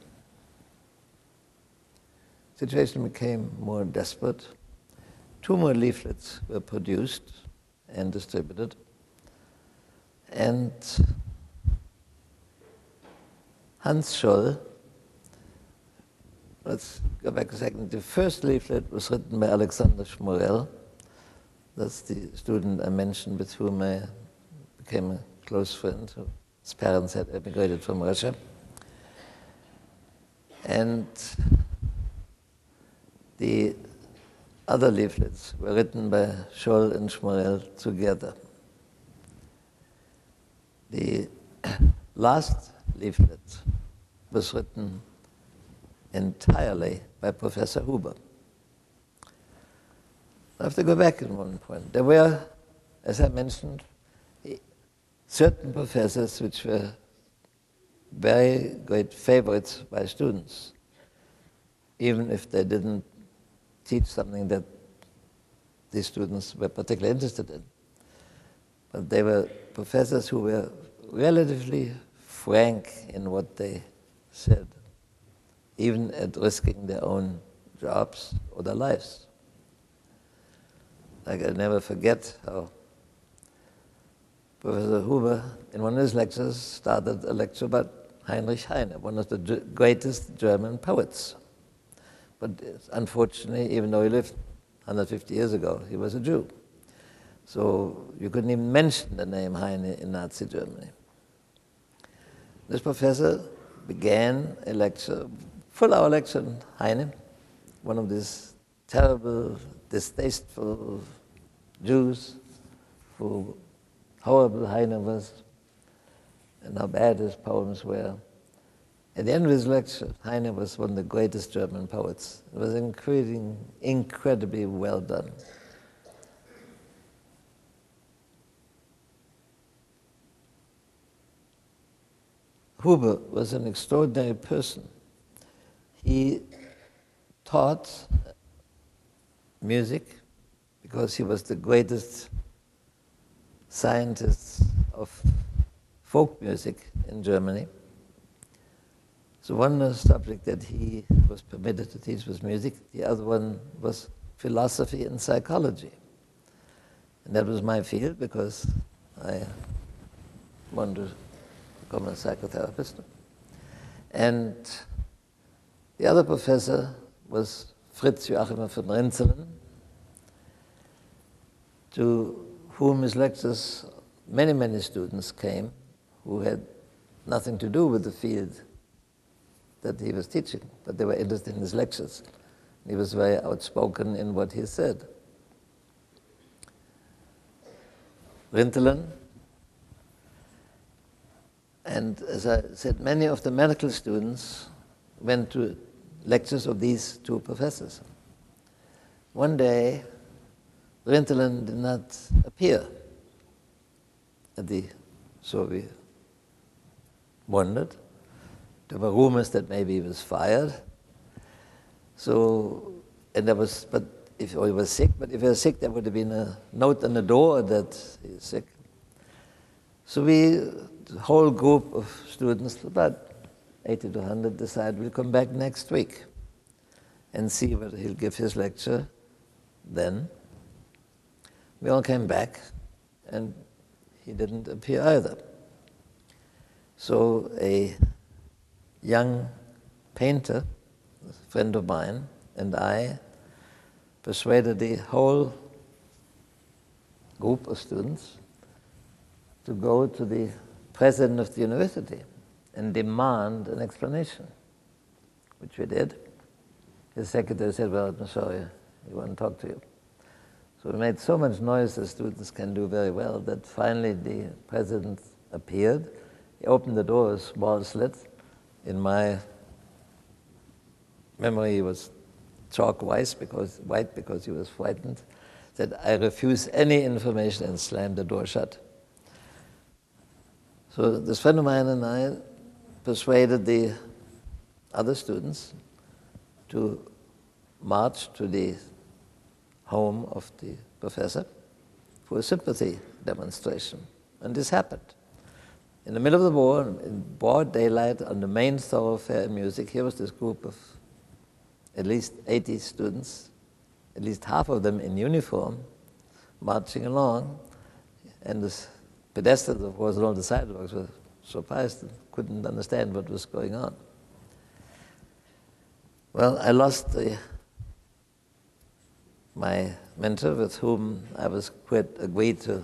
The situation became more desperate. 2 more leaflets were produced and distributed. And Hans Scholl, let's go back a second. The first leaflet was written by Alexander Schmorell. That's the student I mentioned with whom I became a close friend. His parents had emigrated from Russia. And the other leaflets were written by Scholl and Schmorell together. The last leaflet was written entirely by Professor Huber. I have to go back at one point. There were, as I mentioned, certain professors which were very great favorites by students, even if they didn't teach something that the students were particularly interested in. But they were professors who were relatively frank in what they said, even at risking their own jobs or their lives. Like, I'll never forget how Professor Huber, in one of his lectures, started a lecture about Heinrich Heine, one of the greatest German poets. But unfortunately, even though he lived 150 years ago, he was a Jew. So you couldn't even mention the name Heine in Nazi Germany. This professor began a lecture, full-hour lecture on Heine, one of these terrible, distasteful Jews, who horrible Heine was, and how bad his poems were. At the end of his lecture, Heine was one of the greatest German poets. It was incredibly well done. Huber was an extraordinary person. He taught music because he was the greatest scientist of folk music in Germany. So one subject that he was permitted to teach was music. The other one was philosophy and psychology. And that was my field because I wanted to become a psychotherapist. And the other professor was Fritz Joachim von Rinzelen, to whom his lectures many, many students came who had nothing to do with the field that he was teaching, but they were interested in his lectures. He was very outspoken in what he said. Rinzelen, and as I said, many of the medical students went to lectures of these two professors. One day, Rinzelen did not appear at so we wondered. There were rumors that maybe he was fired. So, and there was, but if he was sick, but if he was sick, there would have been a note on the door that he's sick. So the whole group of students, about 80 to 100, decided we'll come back next week and see whether he'll give his lecture then. We all came back, and he didn't appear either. So a young painter, a friend of mine, and I persuaded the whole group of students to go to the president of the university and demand an explanation, which we did. His secretary said, well, I'm sorry, we want to talk to you. So we made so much noise that students can do very well that finally the president appeared. He opened the door, a small slit. In my memory, he was chalk white because he was frightened. Said, I refuse any information, and slammed the door shut. So this friend of mine and I persuaded the other students to march to the home of the professor for a sympathy demonstration. And this happened. In the middle of the war, in broad daylight, on the main thoroughfare in music, here was this group of at least 80 students, at least half of them in uniform, marching along, and the pedestrians, of course, along the sidewalks were surprised and couldn't understand what was going on. Well, I lost my mentor with whom I was quite agreed to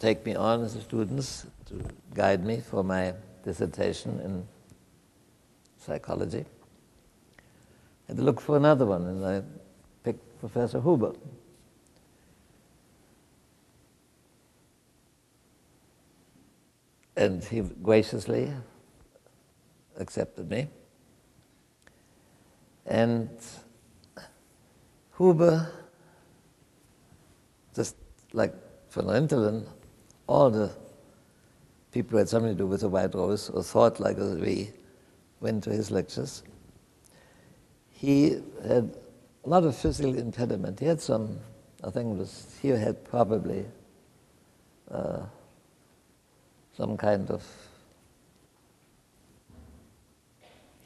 take me on as a student to guide me for my dissertation in psychology. I had to look for another one, and I picked Professor Huber. And he graciously accepted me. And Huber, just like von Rintelen, all the people who had something to do with the White Rose or thought like we went to his lectures. He had a lot of physical impediment. He had some, I think it was, he had probably some kind of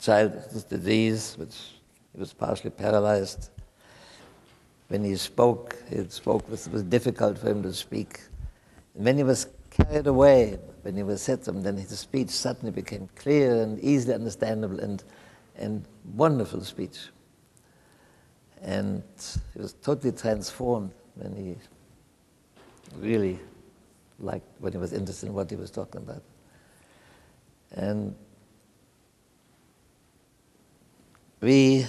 childhood disease, which he was partially paralyzed. When he spoke, it was difficult for him to speak. And when he was carried away, when he was said something, then his speech suddenly became clear and easily understandable and wonderful speech. And he was totally transformed when he really liked, when he was interested in what he was talking about. And we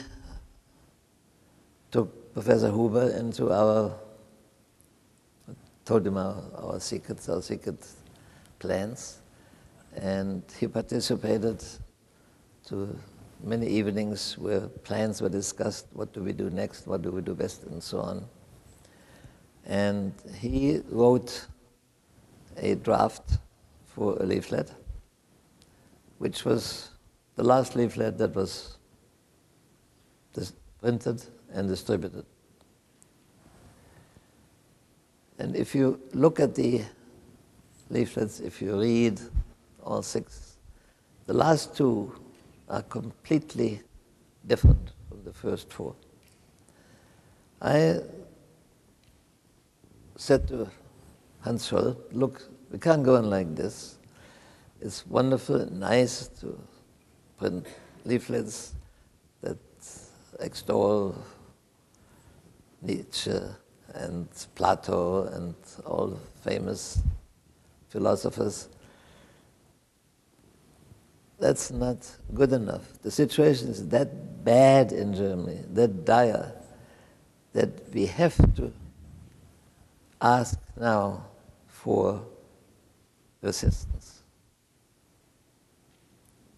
took Professor Huber into told him our secret plans, and he participated to many evenings where plans were discussed, what do we do next, what do we do best, and so on. And he wrote a draft for a leaflet, which was the last leaflet that was printed and distributed. And if you look at the leaflets, if you read all 6, the last 2 are completely different from the first 4. I said to Hans Scholl, look, we can't go on like this. It's wonderful and nice to print leaflets that extol Nietzsche and Plato and all the famous philosophers. That's not good enough. The situation is that bad in Germany, that dire, that we have to ask now for resistance.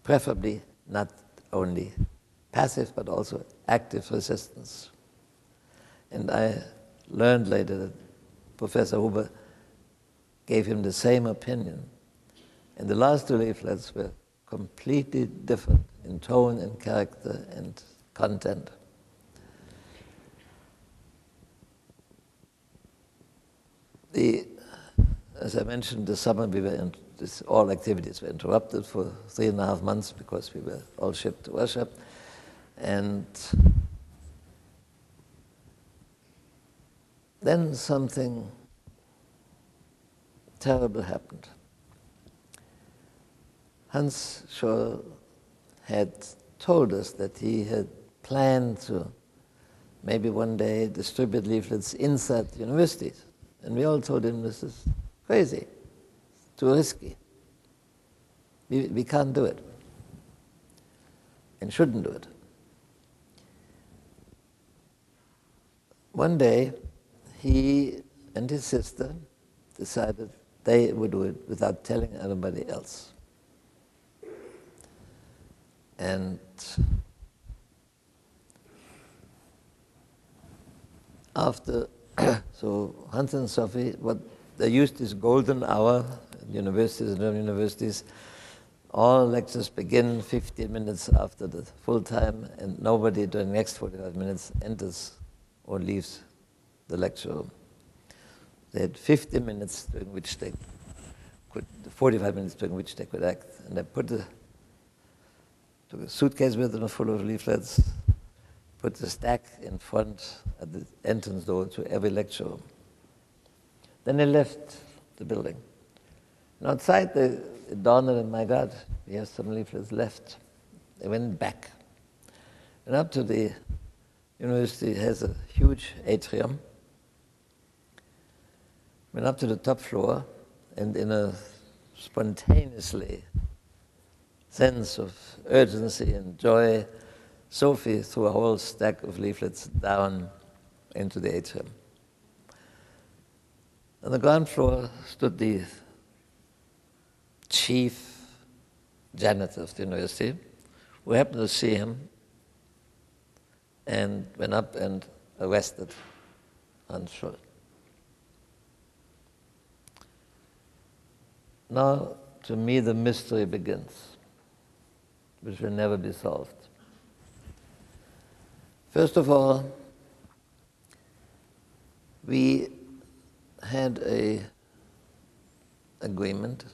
Preferably not only passive, but also active resistance. And I learned later that Professor Huber gave him the same opinion. And the last 2 leaflets were completely different in tone and character and content. As I mentioned, this summer all activities were interrupted for 3.5 months because we were all shipped to Russia. And then something terrible happened. Hans Scholl had told us that he had planned to maybe one day distribute leaflets inside universities. And we all told him, this is crazy, too risky. We can't do it and shouldn't do it. One day, he and his sister decided they would do it without telling anybody else. And after, so Hans and Sophie, what they used this golden hour in universities, German universities. All lectures begin 15 minutes after the full time, and nobody during the next 45 minutes enters or leaves the lecture room. They had 50 minutes during which they could, 45 minutes during which they could act. And they took a suitcase with them full of leaflets, put the stack in front at the entrance door to every lecture room. Then they left the building. And outside, it dawned on them, my God, we have some leaflets left. They went back. And up to the university has a huge atrium. Went up to the top floor, and in a spontaneously sense of urgency and joy, Sophie threw a whole stack of leaflets down into the atrium. On the ground floor stood the chief janitor of the university, who happened to see him and went up and arrested Hans Scholl. Now, to me, the mystery begins, which will never be solved. First of all, we had an agreement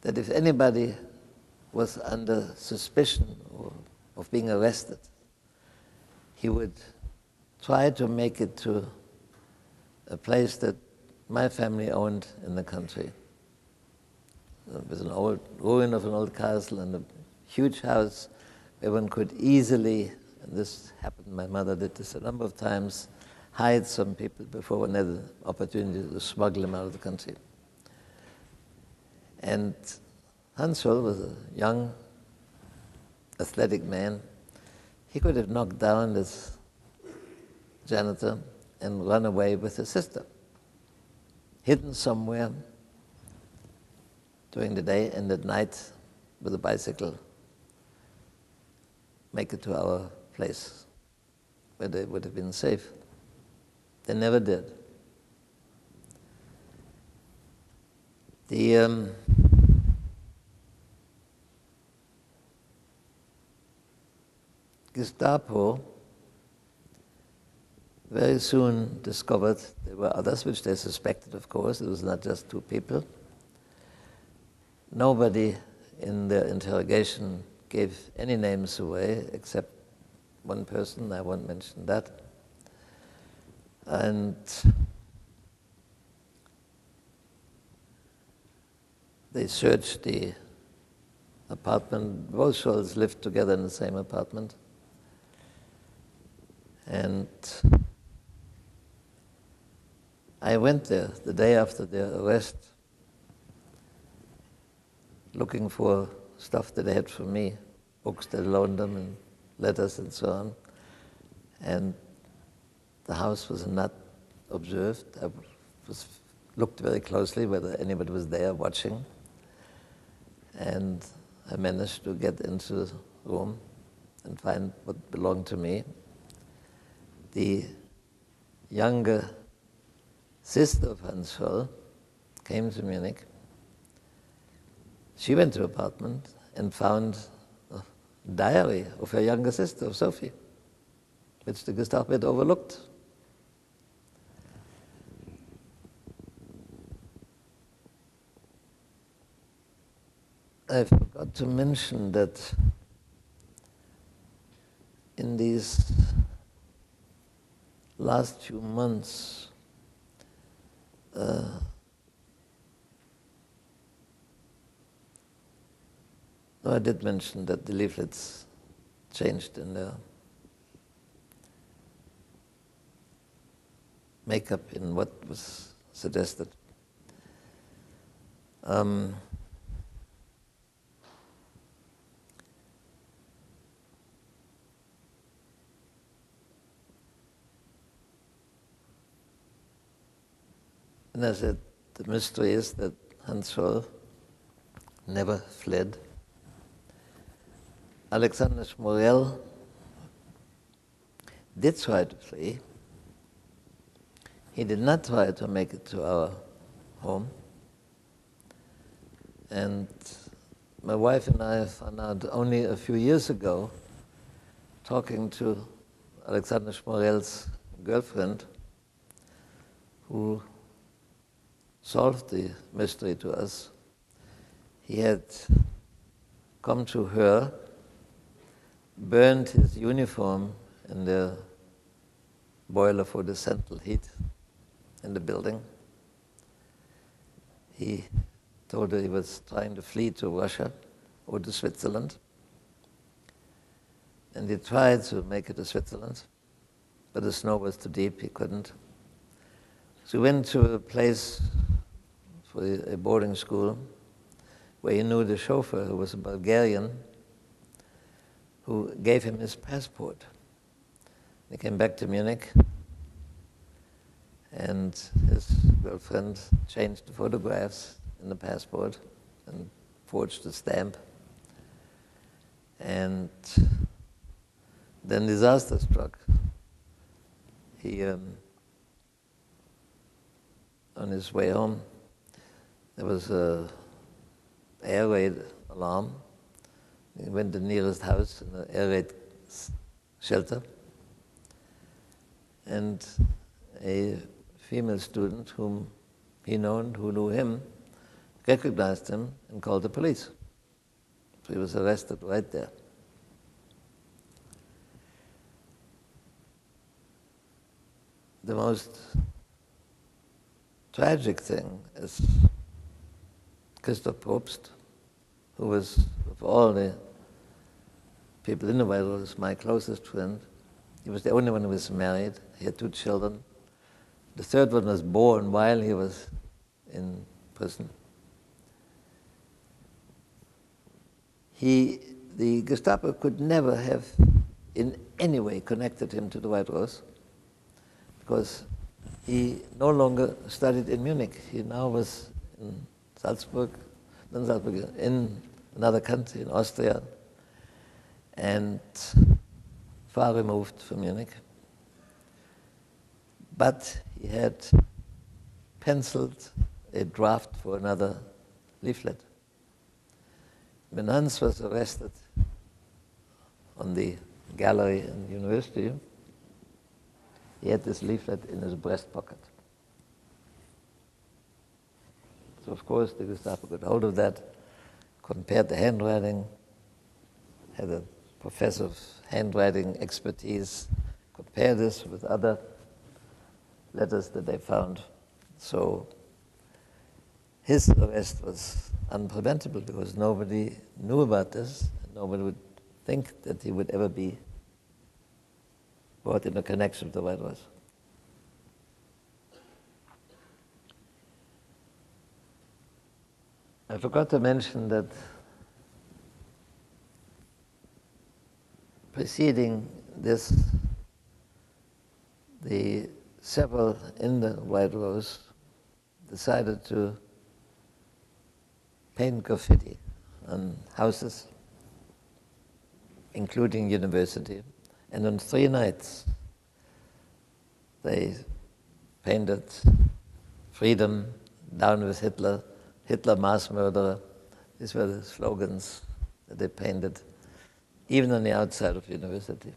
that if anybody was under suspicion of being arrested, he would try to make it to a place that my family owned in the country. It was an old ruin of an old castle and a huge house where one could easily, and this happened, my mother did this a number of times, hide some people before one had the opportunity to smuggle them out of the country. And Hans Scholl was a young, athletic man. He could have knocked down this janitor and run away with his sister, hidden somewhere during the day, and at night with a bicycle make it to our place where they would have been safe. They never did. The Gestapo very soon discovered there were others, which they suspected, of course. It was not just two people. Nobody in their interrogation gave any names away except one person, I won't mention that. And they searched the apartment. Both Scholls lived together in the same apartment. And I went there the day after their arrest, looking for stuff that they had for me, books they loaned them and letters and so on. And the house was not observed. I looked very closely whether anybody was there watching. And I managed to get into the room and find what belonged to me. The younger sister of Hans Scholl came to Munich. She went to the apartment and found a diary of her younger sister, of Sophie, which the Gestapo had overlooked. I forgot to mention that in these last few months, I did mention that the leaflets changed in their makeup in what was suggested. And I said, the mystery is that Hans Scholl never fled. Alexander Schmorell did try to flee. He did not try to make it to our home. And my wife and I found out only a few years ago, talking to Alexander Schmorell's girlfriend, who solved the mystery to us. He had come to her, burned his uniform in the boiler for the central heat in the building, He told her he was trying to flee to Russia or to Switzerland. And he tried to make it to Switzerland, but the snow was too deep, he couldn't. So he went to a place for a boarding school where he knew the chauffeur, who was a Bulgarian, who gave him his passport. He came back to Munich, and his girlfriend changed the photographs in the passport and forged a stamp. And then disaster struck. He, on his way home, there was an air raid alarm. He went to the nearest house in the air raid shelter. And a female student whom he known, who knew him, recognized him and called the police. So he was arrested right there. The most tragic thing is Christoph Probst, who was, of all the people in the White House, my closest friend. He was the only one who was married. He had 2 children. The third one was born while he was in prison. The Gestapo could never have in any way connected him to the White Rose, because he no longer studied in Munich. He now was in Salzburg, in another country, in Austria, and far removed from Munich. But he had penciled a draft for another leaflet. When Hans was arrested on the gallery in the university, he had this leaflet in his breast pocket. So of course the Gestapo got hold of that, compared the handwriting, had a professor of handwriting expertise, compare this with other letters that they found. So his arrest was unpreventable because nobody knew about this. Nobody would think that he would ever be brought in a connection with the White House. I forgot to mention that preceding this, the several in the White Rose decided to paint graffiti on houses, including university. And on 3 nights, they painted "Freedom," "Down with Hitler," "Hitler mass murderer." These were the slogans that they painted, even on the outside of the university,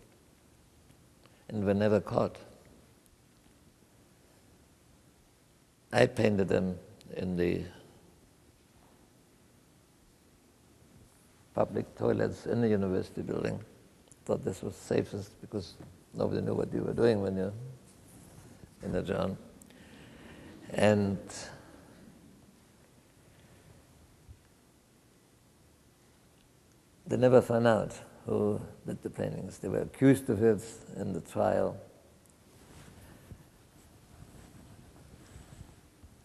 and were never caught. I painted them in the public toilets in the university building. Thought this was safest because nobody knew what you were doing when you're in the John. And they never found out who did the paintings. They were accused of it in the trial.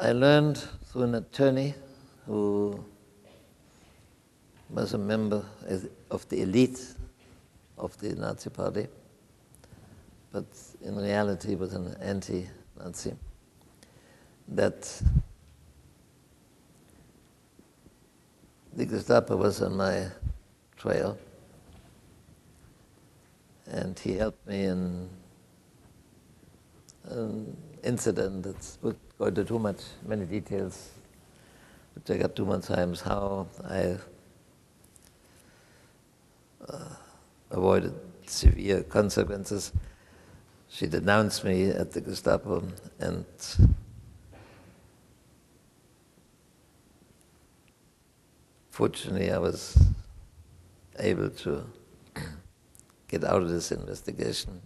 I learned through an attorney who was a member of the elite of the Nazi Party, but in reality was an anti-Nazi, that the Gestapo was on my trail, and he helped me in an incident that would go into many details, would take up too much time, how I avoided severe consequences. She denounced me at the Gestapo, and fortunately I was able to get out of this investigation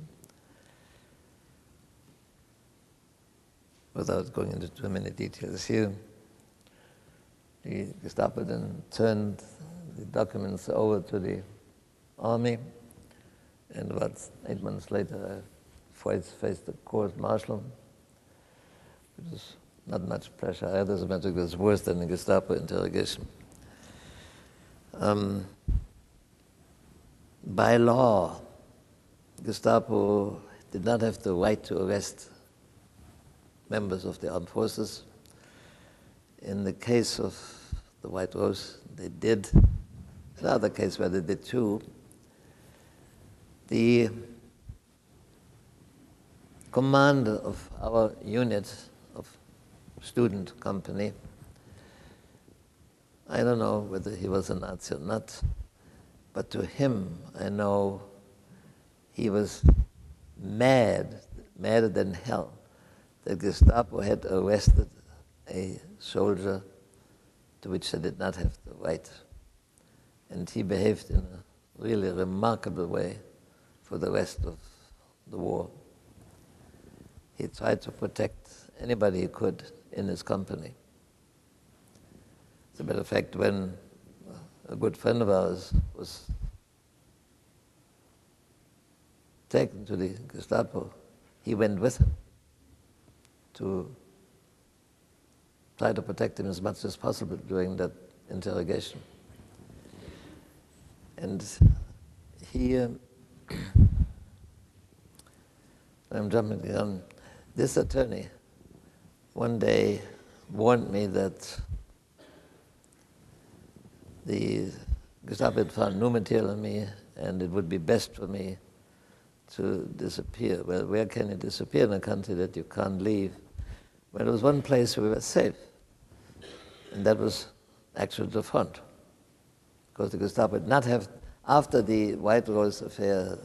without going into too many details here. The Gestapo then turned the documents over to the army, and about 8 months later I faced a court-martial, which was not much pressure. I had, as a matter of fact, it was worse than the Gestapo interrogation. By law, Gestapo did not have the right to arrest members of the armed forces. In the case of the White Rose, they did. Another case where they did too. The commander of our unit of student company, I don't know whether he was a Nazi or not, but to him, I know he was madder than hell, that Gestapo had arrested a soldier to which they did not have the right. And he behaved in a really remarkable way for the rest of the war. He tried to protect anybody he could in his company. As a matter of fact, when a good friend of ours was taken to the Gestapo, he went with him to try to protect him as much as possible during that interrogation. And he, I'm jumping the gun, this attorney one day warned me that the Gestapo had found new material on me and it would be best for me to disappear. Well, where can you disappear in a country that you can't leave? Well, there was one place where we were safe, and that was actually the front. Because the Gestapo did not have, after the White Rose affair,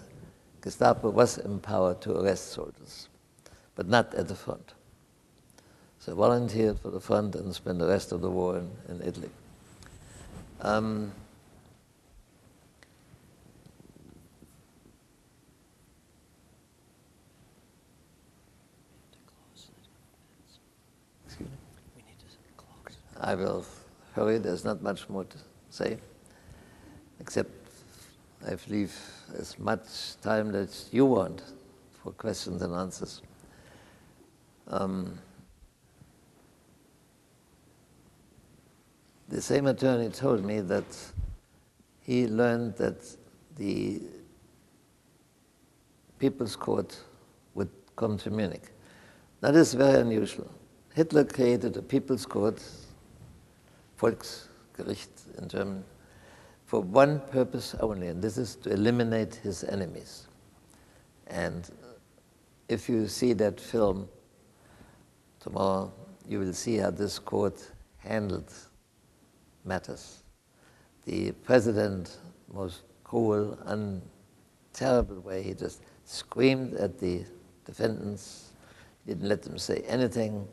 Gestapo was empowered to arrest soldiers, but not at the front. So I volunteered for the front and spent the rest of the war in Italy. I will hurry, there's not much more to say, except I leave as much time that you want for questions and answers. The same attorney told me that he learned that the People's Court would come to Munich. That is very unusual. Hitler created a People's Court, Volksgericht in German, for one purpose only, and this is to eliminate his enemies. And if you see that film tomorrow, you will see how this court handled matters. The president, most cruel, terrible way, he just screamed at the defendants, didn't let them say anything.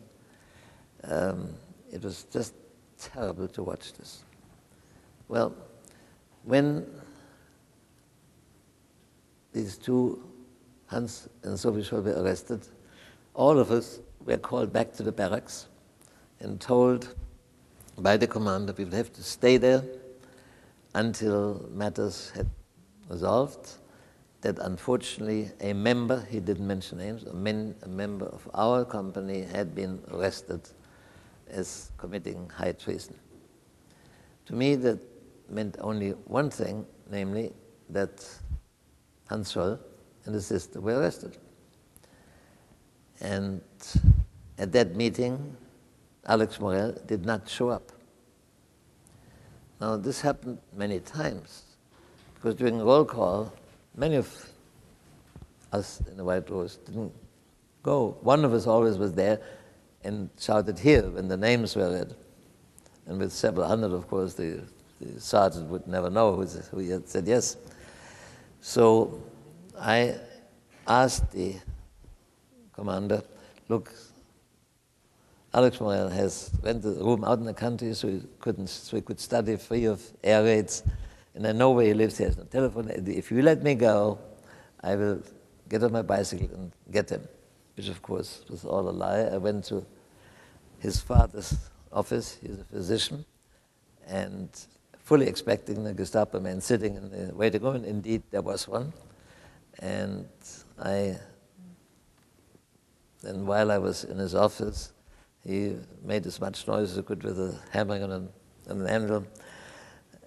It was just terrible to watch this. Well, when these two, Hans and Sophie Scholl, were arrested, all of us were called back to the barracks and told by the commander we would have to stay there until matters had resolved, that unfortunately a member, he didn't mention names, a member of our company had been arrested as committing high treason. To me, that meant only one thing, namely that Hans Scholl and his sister were arrested. And at that meeting, Alex Morel did not show up. Now, this happened many times, because during roll call, many of us in the White Rose didn't go. One of us always was there and shouted here when the names were read. And with several hundred, of course, the sergeant would never know who had said yes. So I asked the commander, look, Alex Morel has rented a room out in the country so he could study free of air raids, and I know where he lives. He has no telephone. If you let me go, I will get on my bicycle and get him, which of course was all a lie. I went to his father's office. He's a physician. and fully expecting the Gestapo man sitting in the waiting room, and indeed there was one. And then while I was in his office, he made as much noise as he could with a hammering on an anvil,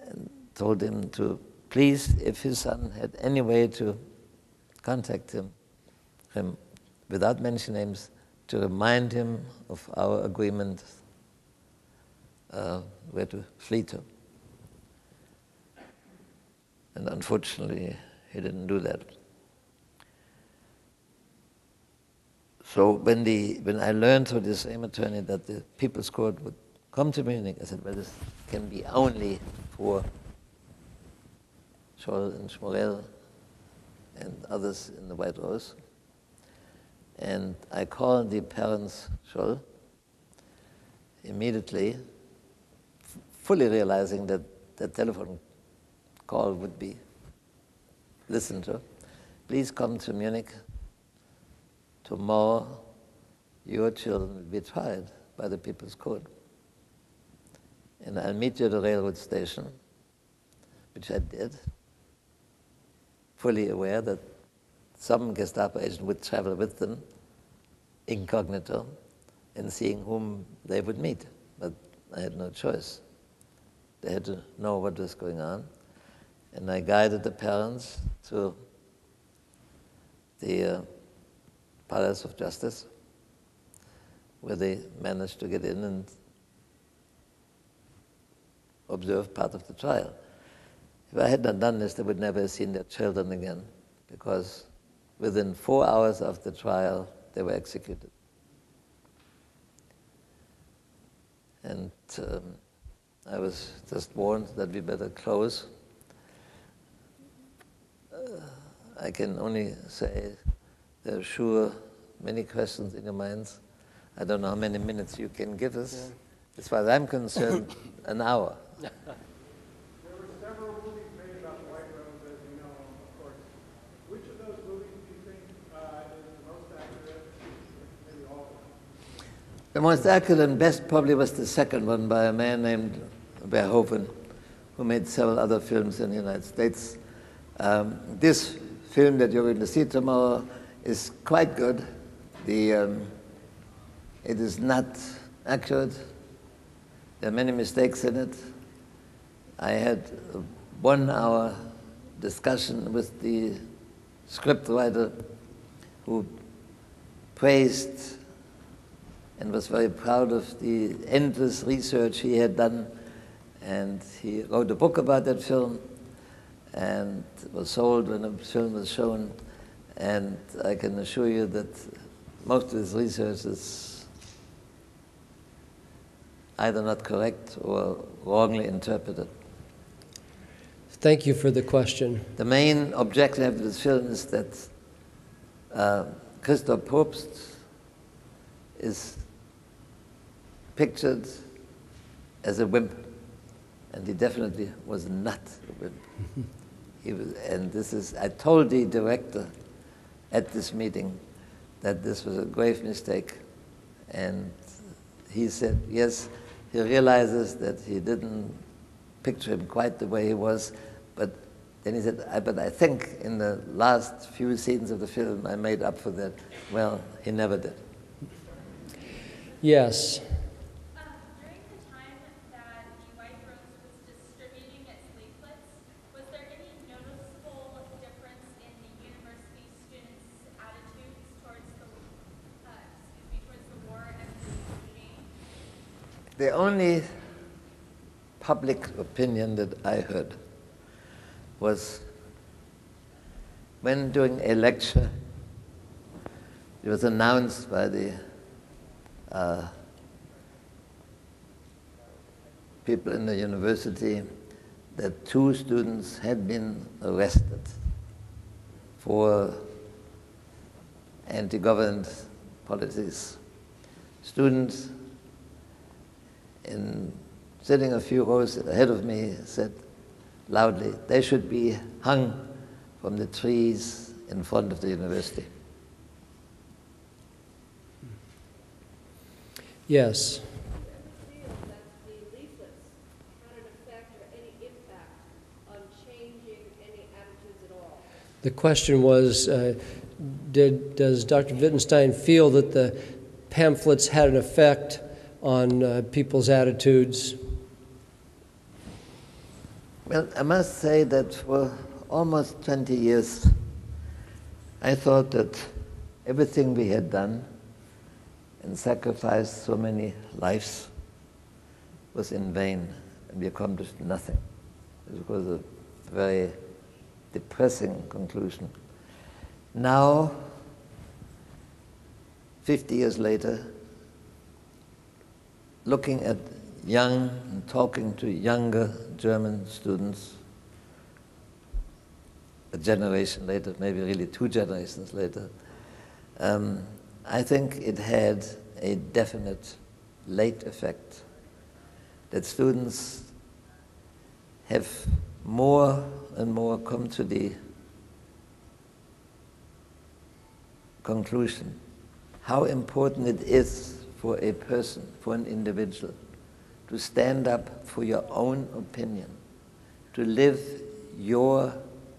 and told him to please, if his son had any way to contact him without mentioning names, to remind him of our agreement where to flee to. And unfortunately, he didn't do that. So when I learned through the same attorney that the People's Court would come to Munich, I said, well, this can be only for Scholl and Schmorell and others in the White Rose. And I called the parents, Scholl, immediately, fully realizing that the telephone call would be listened to. Please come to Munich. Tomorrow, your children will be tried by the People's Court. And I'll meet you at the railroad station, which I did, fully aware that some Gestapo agent would travel with them, incognito, and seeing whom they would meet. But I had no choice. They had to know what was going on. And I guided the parents to the Palace of Justice, where they managed to get in and observe part of the trial. If I had not done this, they would never have seen their children again, because within 4 hours of the trial, they were executed. And I was just warned that we better close. I can only say there are sure many questions in your minds. I don't know how many minutes you can give us. Yeah. As far as I'm concerned, an hour. There were several movies made about the White Rose, as you know, of course. Which of those movies do you think is the most accurate? Maybe all of them. The most accurate and best probably was the second one by a man named Verhoeven, who made several other films in the United States. This film that you're going to see tomorrow is quite good. It is not accurate. There are many mistakes in it. I had a 1 hour discussion with the scriptwriter who praised and was very proud of the endless research he had done. And he wrote a book about that film, and it was sold when the film was shown. And I can assure you that most of his research is either not correct or wrongly interpreted. Thank you for the question. The main objective of this film is that Christoph Probst is pictured as a wimp, and he definitely was not a wimp. He was, and this is, I told the director at this meeting that this was a grave mistake, and he said, yes, he realizes that he didn't picture him quite the way he was, but then he said, but I think in the last few scenes of the film I made up for that. Well, he never did. Yes. During the time that the White Rose was distributing its leaflets, was there any noticeable difference in the university students' attitudes towards the war and the regime? The only public opinion that I heard was when doing a lecture, it was announced by the people in the university that 2 students had been arrested for anti-government policies. Students sitting a few rows ahead of me said loudly, they should be hung from the trees in front of the university. Yes. The leaflets had an The question was, does Dr. Wittenstein feel that the pamphlets had an effect on people's attitudes? Well, I must say that for almost 20 years, I thought that everything we had done and sacrificed so many lives was in vain, and we accomplished nothing. It was a very depressing conclusion. Now, 50 years later, looking at young and talking to younger German students, a generation later, maybe really 2 generations later, I think it had a definite late effect that students have more and more come to the conclusion how important it is for a person, for an individual, to stand up for your own opinion, to live your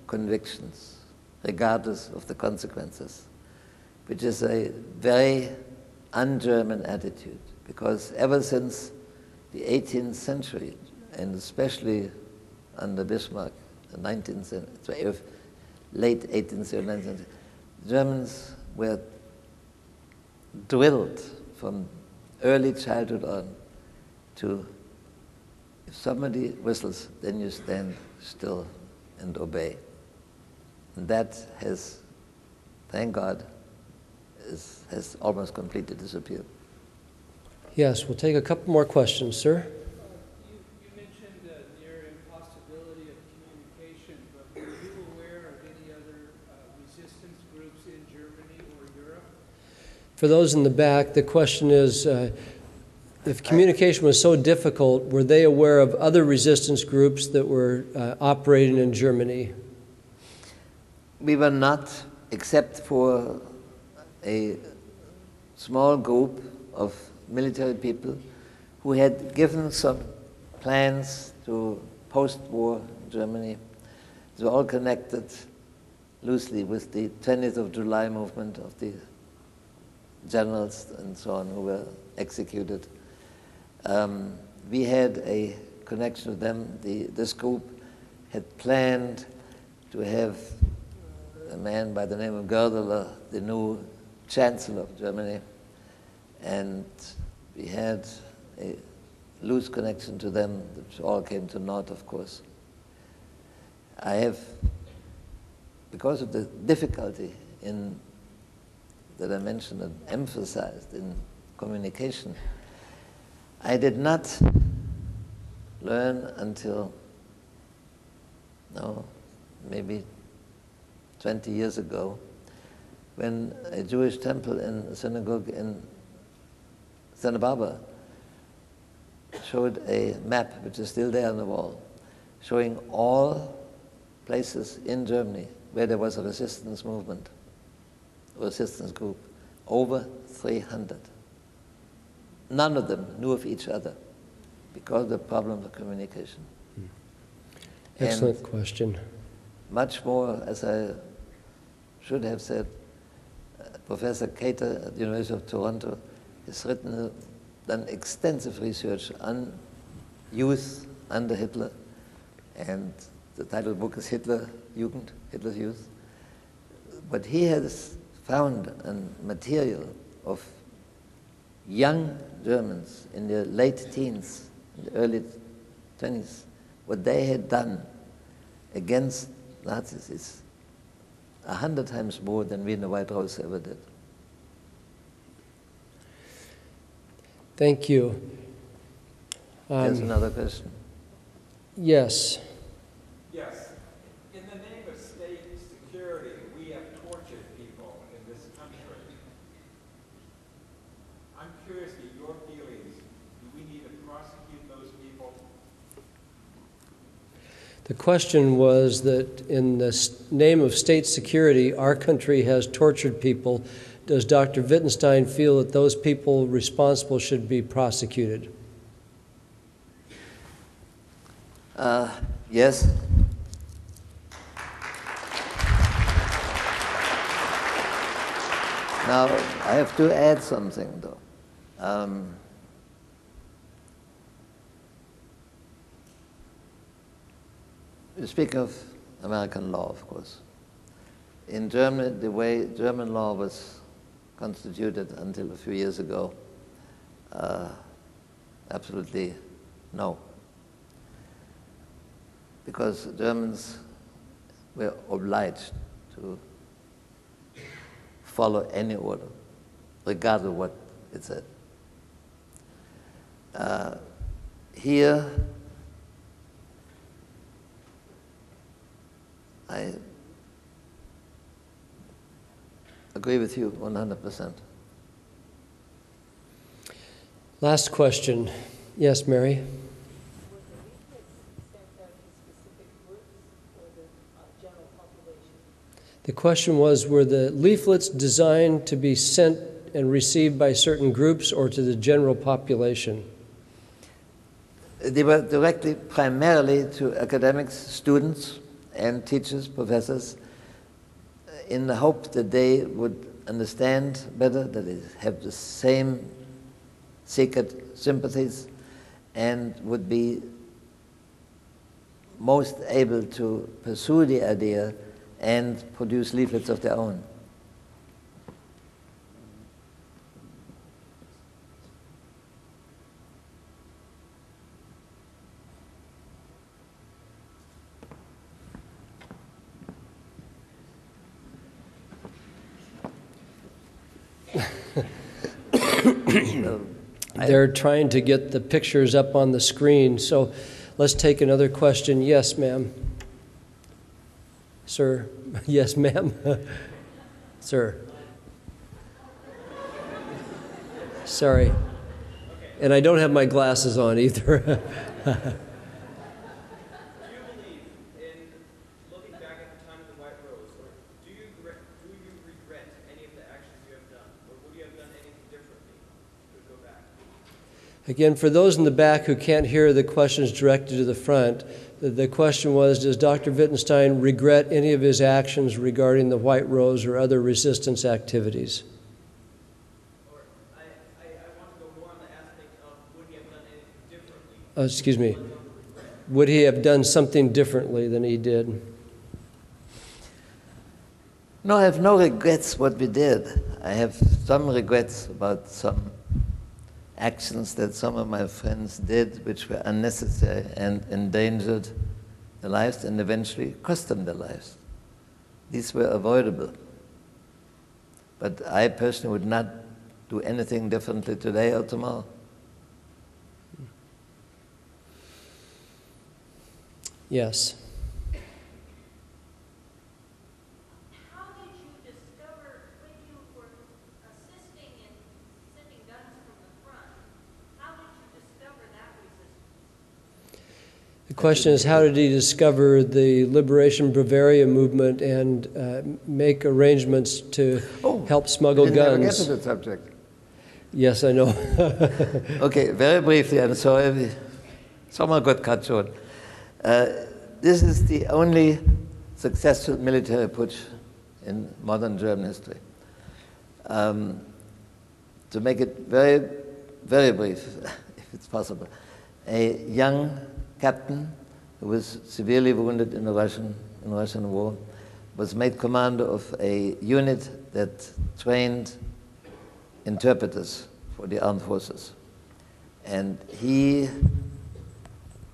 convictions, regardless of the consequences, which is a very un-German attitude, because ever since the 18th century, and especially under Bismarck, the 19th century, late 18th century, 19th century, Germans were drilled from early childhood on to, if somebody whistles, then you stand still and obey. And that has, thank God, has almost completely disappeared. Yes, we'll take a couple more questions, sir. You mentioned the near impossibility of communication, but were you aware of any other resistance groups in Germany or Europe? For those in the back, the question is, if communication was so difficult, were they aware of other resistance groups that were operating in Germany? We were not, except for a small group of military people who had given some plans to post-war Germany. They were all connected loosely with the 20th of July movement of the generals and so on who were executed. We had a connection with them. This group had planned to have a man by the name of Goerdeler, the new Chancellor of Germany, and we had a loose connection to them, which all came to naught, of course. I have, because of the difficulty that I mentioned and emphasized in communication, I did not learn until, maybe 20 years ago, when a Jewish temple in a synagogue in Santa Barbara showed a map, which is still there on the wall, showing all places in Germany where there was a resistance movement, or resistance group, over 300. None of them knew of each other because of the problem of communication. Excellent And question. much more, as I should have said, Professor Cater at the University of Toronto has done extensive research on youth under Hitler, and the title of the book is Hitler Jugend, Hitler's Youth. But he has found a material of young Germans in their late teens, in the early 20s, what they had done against Nazis is 100 times more than we in the White House ever did. Thank you. There's another question. Yes. Yes. In the name of state security, we have tortured people in this country. I'm curious to your feelings. Do we need to prosecute those people? The question was that in the name of state security, our country has tortured people. Does Dr. Wittenstein feel that those people responsible should be prosecuted? Yes. Now, I have to add something, though. You speak of American law, of course. In Germany, the way German law was constituted until a few years ago, absolutely no. Because Germans were obliged to follow any order, regardless of what it said. Here, I agree with you 100%. Last question. Yes, Mary? Were the leaflets sent out to specific groups or the general population? The question was, were the leaflets designed to be sent and received by certain groups or to the general population? They were directly primarily to academics, students, and teachers, professors, in the hope that they would understand better, that they have the same secret sympathies, and would be most able to pursue the idea and produce leaflets of their own. They're trying to get the pictures up on the screen, so let's take another question. Yes, ma'am. Sir. Yes, ma'am. Sir. Sorry. And I don't have my glasses on either. Do you believe, in looking back at the time of the White Rose, or do you regret any of the actions you have done, or would you have done anything differently to go back? Again, for those in the back who can't hear the questions directed to the front, the question was, does Dr. Wittenstein regret any of his actions regarding the White Rose or other resistance activities? Or I want to go more on the aspect of, would he have done anything differently? Excuse me. Would he have done something differently than he did? No, I have no regrets what we did. I have some regrets about some actions that some of my friends did which were unnecessary and endangered their lives and eventually cost them their lives. These were avoidable. But I personally would not do anything differently today or tomorrow. Yes. How did you discover, when you were assisting in sending guns from the front, how did you discover that resistance? The question is, how did he discover the Liberation Bavaria movement and make arrangements to help smuggle Didn't ever get guns? to the subject. Yes, I know. Okay, very briefly, I'm sorry, someone got cut short. This is the only successful military putsch in modern German history. To make it very, very brief, if it's possible, a young captain who was severely wounded in the Russian war was made commander of a unit that trained interpreters for the armed forces. And he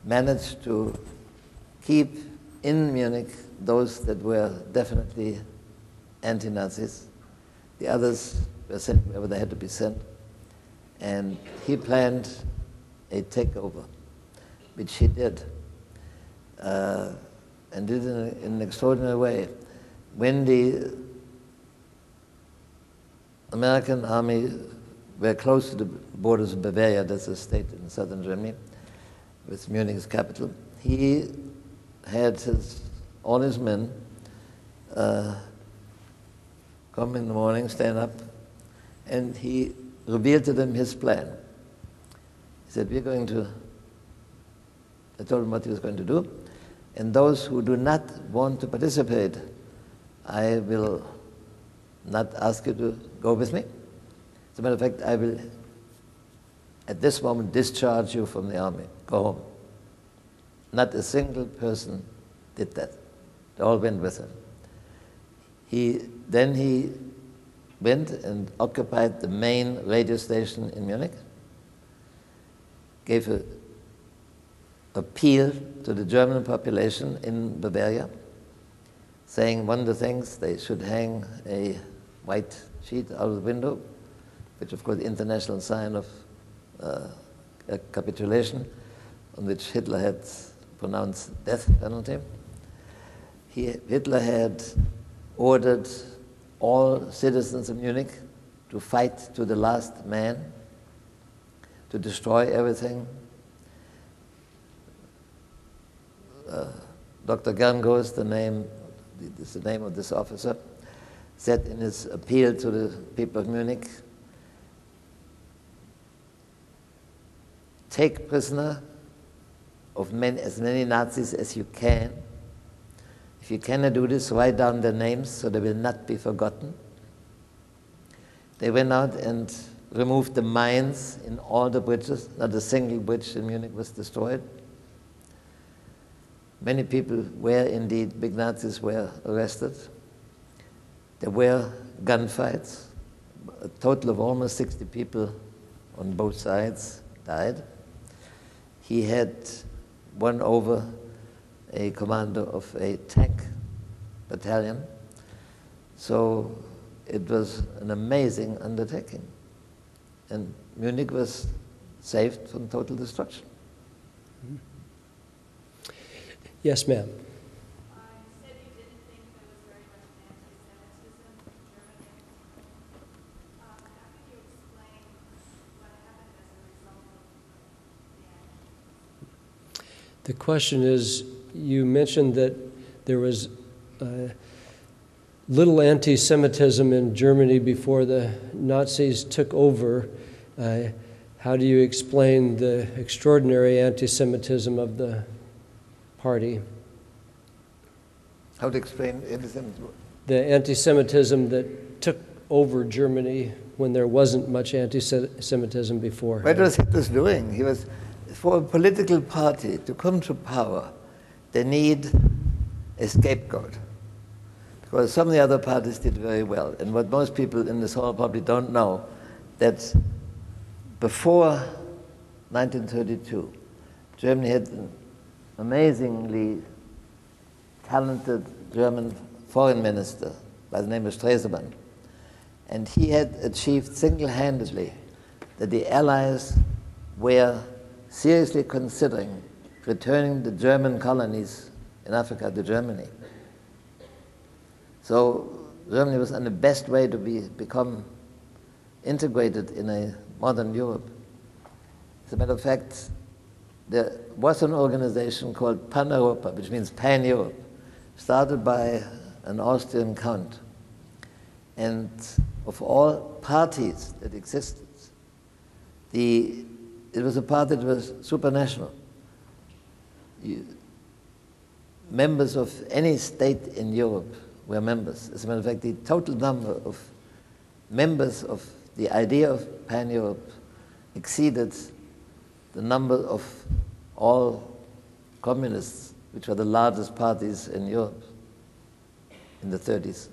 managed to keep in Munich those that were definitely anti-Nazis. The others were sent wherever they had to be sent. And he planned a takeover, which he did, and did in an extraordinary way. When the American army were close to the borders of Bavaria, that's a state in southern Germany, with Munich as capital, he had all his men come in the morning, stand up, and he revealed to them his plan. He said, I told him what he was going to do, and those who do not want to participate, I will not ask you to go with me. As a matter of fact, I will, at this moment, discharge you from the army. Go home. Not a single person did that. They all went with him. Then he went and occupied the main radio station in Munich, gave an appeal to the German population in Bavaria, saying one of the things, they should hang a white sheet out of the window, which of course international sign of a capitulation, on which Hitler had pronounced death penalty. Hitler had ordered all citizens of Munich to fight to the last man, to destroy everything. Dr. Gerngos, the name of this officer, said in his appeal to the people of Munich, take prisoner of as many Nazis as you can. If you cannot do this, write down their names so they will not be forgotten. They went out and removed the mines in all the bridges. Not a single bridge in Munich was destroyed. Many people were indeed, big Nazis were arrested. There were gunfights. A total of almost 60 people on both sides died. He had won over a commander of a tank battalion. So it was an amazing undertaking. And Munich was saved from total destruction. Yes, ma'am. You said you didn't think there was very much anti-Semitism in Germany. How can you explain what happened as a result of the action? The question is, you mentioned that there was little anti-Semitism in Germany before the Nazis took over. How do you explain the extraordinary anti-Semitism of the party? How to explain anti-Semitism? The anti-Semitism that took over Germany when there wasn't much anti-Semitism before. What was Hitler doing? He was, for a political party to come to power, they need a scapegoat. Because some of the other parties did very well. And what most people in this hall probably don't know, that before 1932, Germany had an amazingly talented German foreign minister by the name of Stresemann. And he had achieved single-handedly that the Allies were seriously considering returning the German colonies in Africa to Germany. So Germany was on the best way to become integrated in a modern Europe. As a matter of fact, there was an organization called Pan-Europa, which means Pan-Europe, started by an Austrian count. And of all parties that existed, it was a party that was supranational. Members of any state in Europe were members. As a matter of fact, the total number of members of the idea of Pan-Europe exceeded the number of all communists, which were the largest parties in Europe in the 30s,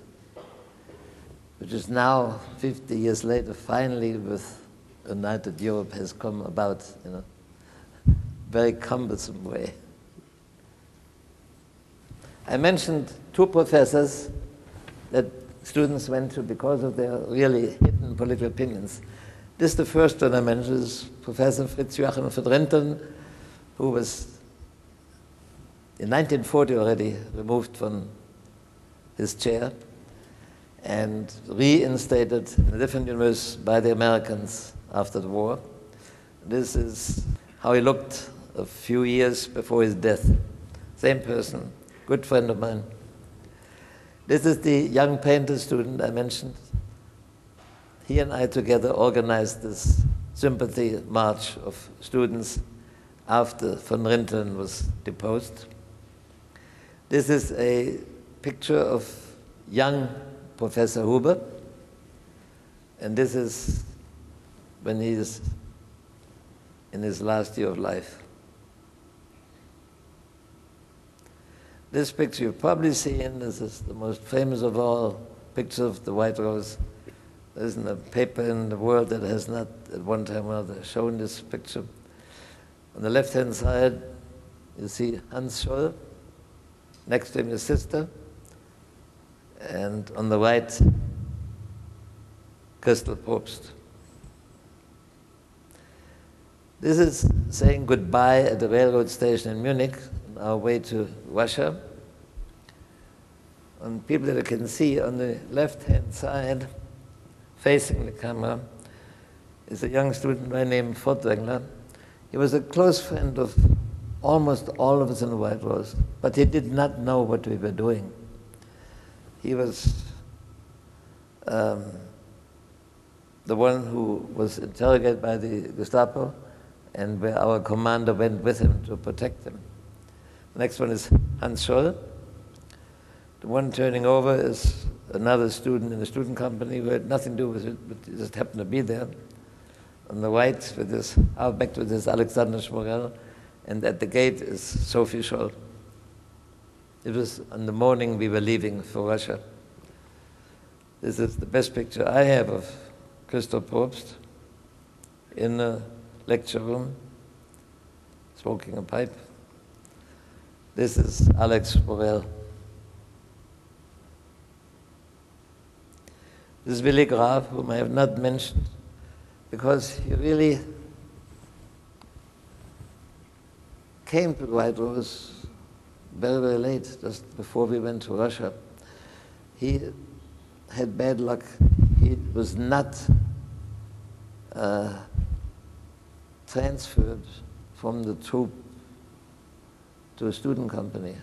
which is now, 50 years later, finally with United Europe has come about in a very cumbersome way. I mentioned two professors that students went to because of their really hidden political opinions. This, the first one I mentioned, is Professor Fritz Joachim von Rinteln, who was in 1940 already removed from his chair and reinstated in a different university by the Americans after the war. This is how he looked a few years before his death. Same person, good friend of mine. This is the young painter student I mentioned. He and I together organized this sympathy march of students after von Rinteln was deposed. This is a picture of young Professor Huber, And this is when he is in his last year of life. This picture you've probably seen. This is the most famous of all pictures of the White Rose. There isn't a paper in the world that has not at one time or another shown this picture. On the left-hand side, you see Hans Scholl, next to him his sister, and on the right, Christel Probst. This is saying goodbye at the railroad station in Munich on our way to Russia. And people that you can see on the left-hand side, facing the camera, is a young student by name Furtwängler. He was a close friend of almost all of us in the White Rose, but he did not know what we were doing. He was the one who was interrogated by the Gestapo, and where our commander went with him to protect him. The next one is Hans Scholl. The one turning over is another student in the student company who had nothing to do with it, but he just happened to be there. On the right, with his halfback, with his Alexander Schmorell, and at the gate is Sophie Scholl. It was on the morning we were leaving for Russia. This is the best picture I have of Christel Probst in a lecture room, smoking a pipe. This is Alex Schmorell. This is Willy Graf, whom I have not mentioned, because he really came to the White Rose very, very late, just before we went to Russia. He had bad luck. He was not transferred from the troop to a student company.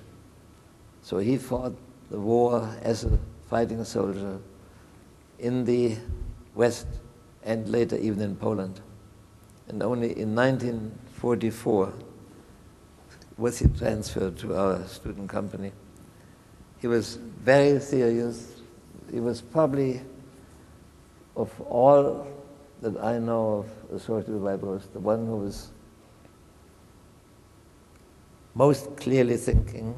So he fought the war as a fighting soldier in the West and later even in Poland. And only in 1944 was he transferred to our student company. He was very serious. He was probably, of all that I know of associated with White Rose, the one who was most clearly thinking,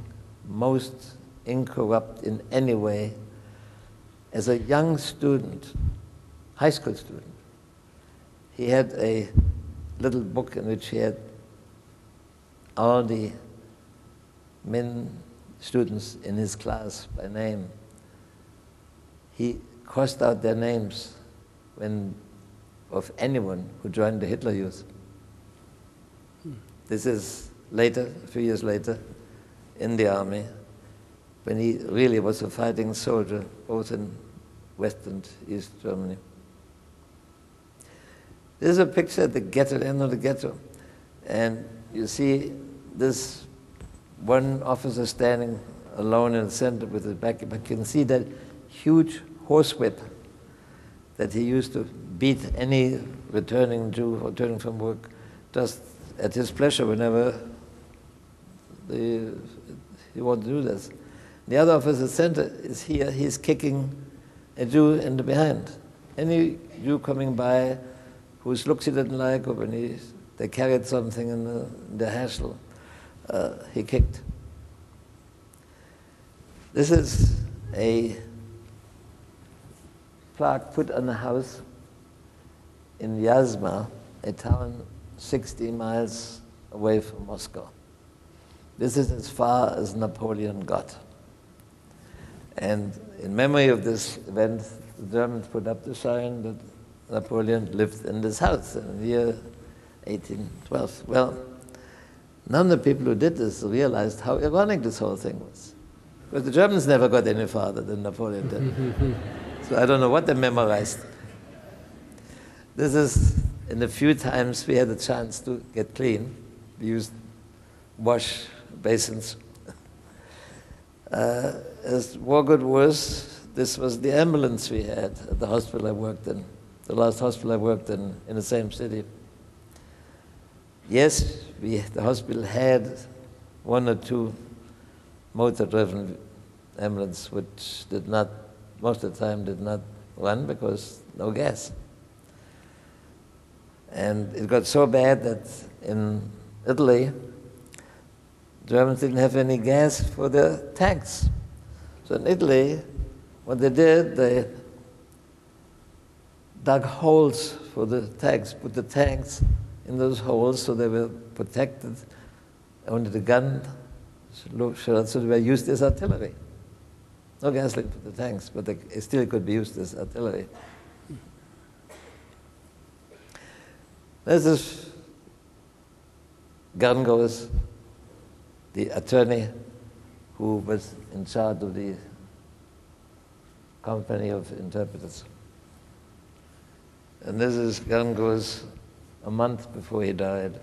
most incorrupt in any way. As a young student, high school student, he had a little book in which he had all the men students in his class by name. He crossed out their names of anyone who joined the Hitler Youth. This is later, a few years later, in the army, when he really was a fighting soldier, both in West and East Germany. This is a picture at the ghetto, end of the ghetto. And you see this one officer standing alone in the center with his back. But you can see that huge horsewhip that he used to beat any returning Jew returning from work, just at his pleasure whenever he wanted to do this. The other officer center is here. He's kicking a Jew in the behind. Any Jew coming by whose looks he didn't like, or when they carried something in the hassle, he kicked. This is a plaque put on a house in Vyazma, a town 60 miles away from Moscow. This is as far as Napoleon got. And in memory of this event, the Germans put up the sign that Napoleon lived in this house in the year 1812. Well, none of the people who did this realized how ironic this whole thing was. Because the Germans never got any farther than Napoleon did. So I don't know what they memorized. This is, in the few times we had a chance to get clean, we used wash basins. As war got worse, this was the ambulance we had at the hospital I worked in, the last hospital I worked in the same city. Yes, the hospital had one or two motor-driven ambulance, which did not, most of the time, did not run because no gas. And it got so bad that in Italy, Germans didn't have any gas for their tanks. So in Italy, what they did, they dug holes for the tanks, put the tanks in those holes so they were protected. Only the gun shells were used as artillery. No gasoline for the tanks, but they still could be used as artillery. There's this Garngos, the attorney who was in charge of the company of interpreters. And this is Garngos a month before he died.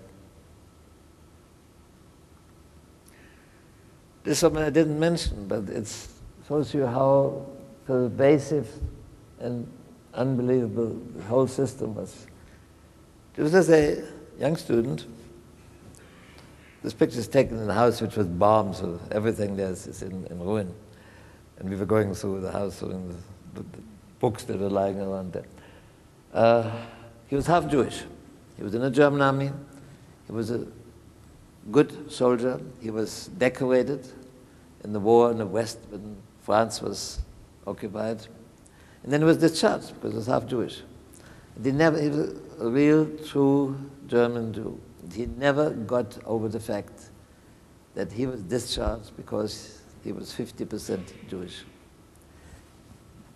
This is something I didn't mention, but it shows you how pervasive and unbelievable the whole system was. Just as a young student, this picture is taken in a house which was bombed, so everything there is in ruin. And we were going through the house, showing the books that were lying around there. He was half Jewish. He was in the German army. He was a good soldier. He was decorated in the war in the West when France was occupied. And then he was discharged because he was half Jewish. He was a real, true German Jew. He never got over the fact that he was discharged because he was 50% Jewish.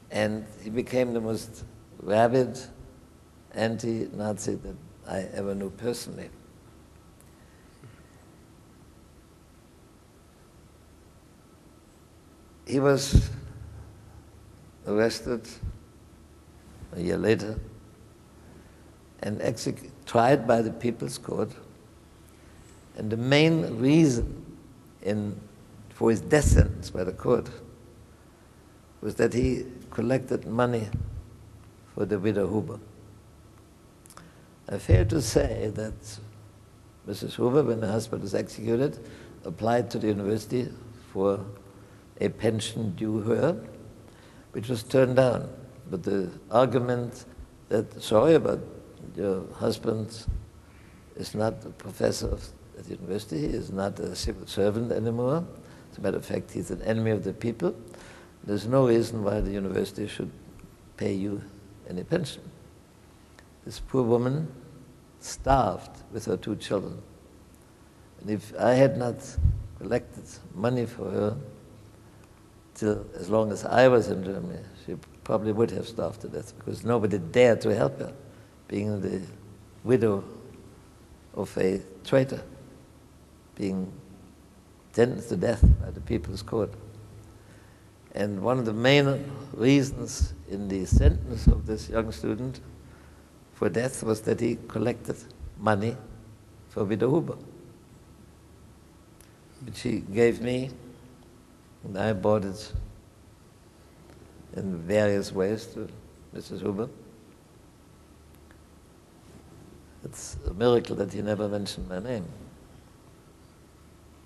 And he became the most rabid anti-Nazi that I ever knew personally. He was arrested a year later and tried by the People's Court. And the main reason for his death sentence by the court was that he collected money for the widow Huber. I fail to say that Mrs. Huber, when her husband was executed, applied to the university for a pension due her, which was turned down. But the argument that, sorry, but your husband is not a professor at the university, he is not a civil servant anymore. As a matter of fact, he's an enemy of the people. There's no reason why the university should pay you any pension. This poor woman starved with her 2 children. And if I had not collected money for her till as long as I was in Germany, she probably would have starved to death because nobody dared to help her, being the widow of a traitor, being sentenced to death by the People's Court. And one of the main reasons in the sentence of this young student for death was that he collected money for widow Huber, which he gave me, and I bought it in various ways to Mrs. Huber. It's a miracle that he never mentioned my name.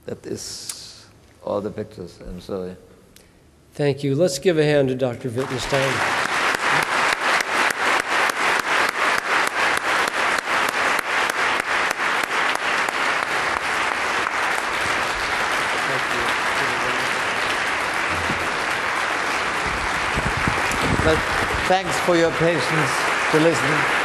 That is all the pictures. I'm sorry. Thank you. Let's give a hand to Dr. Wittenstein. But thanks for your patience to listen.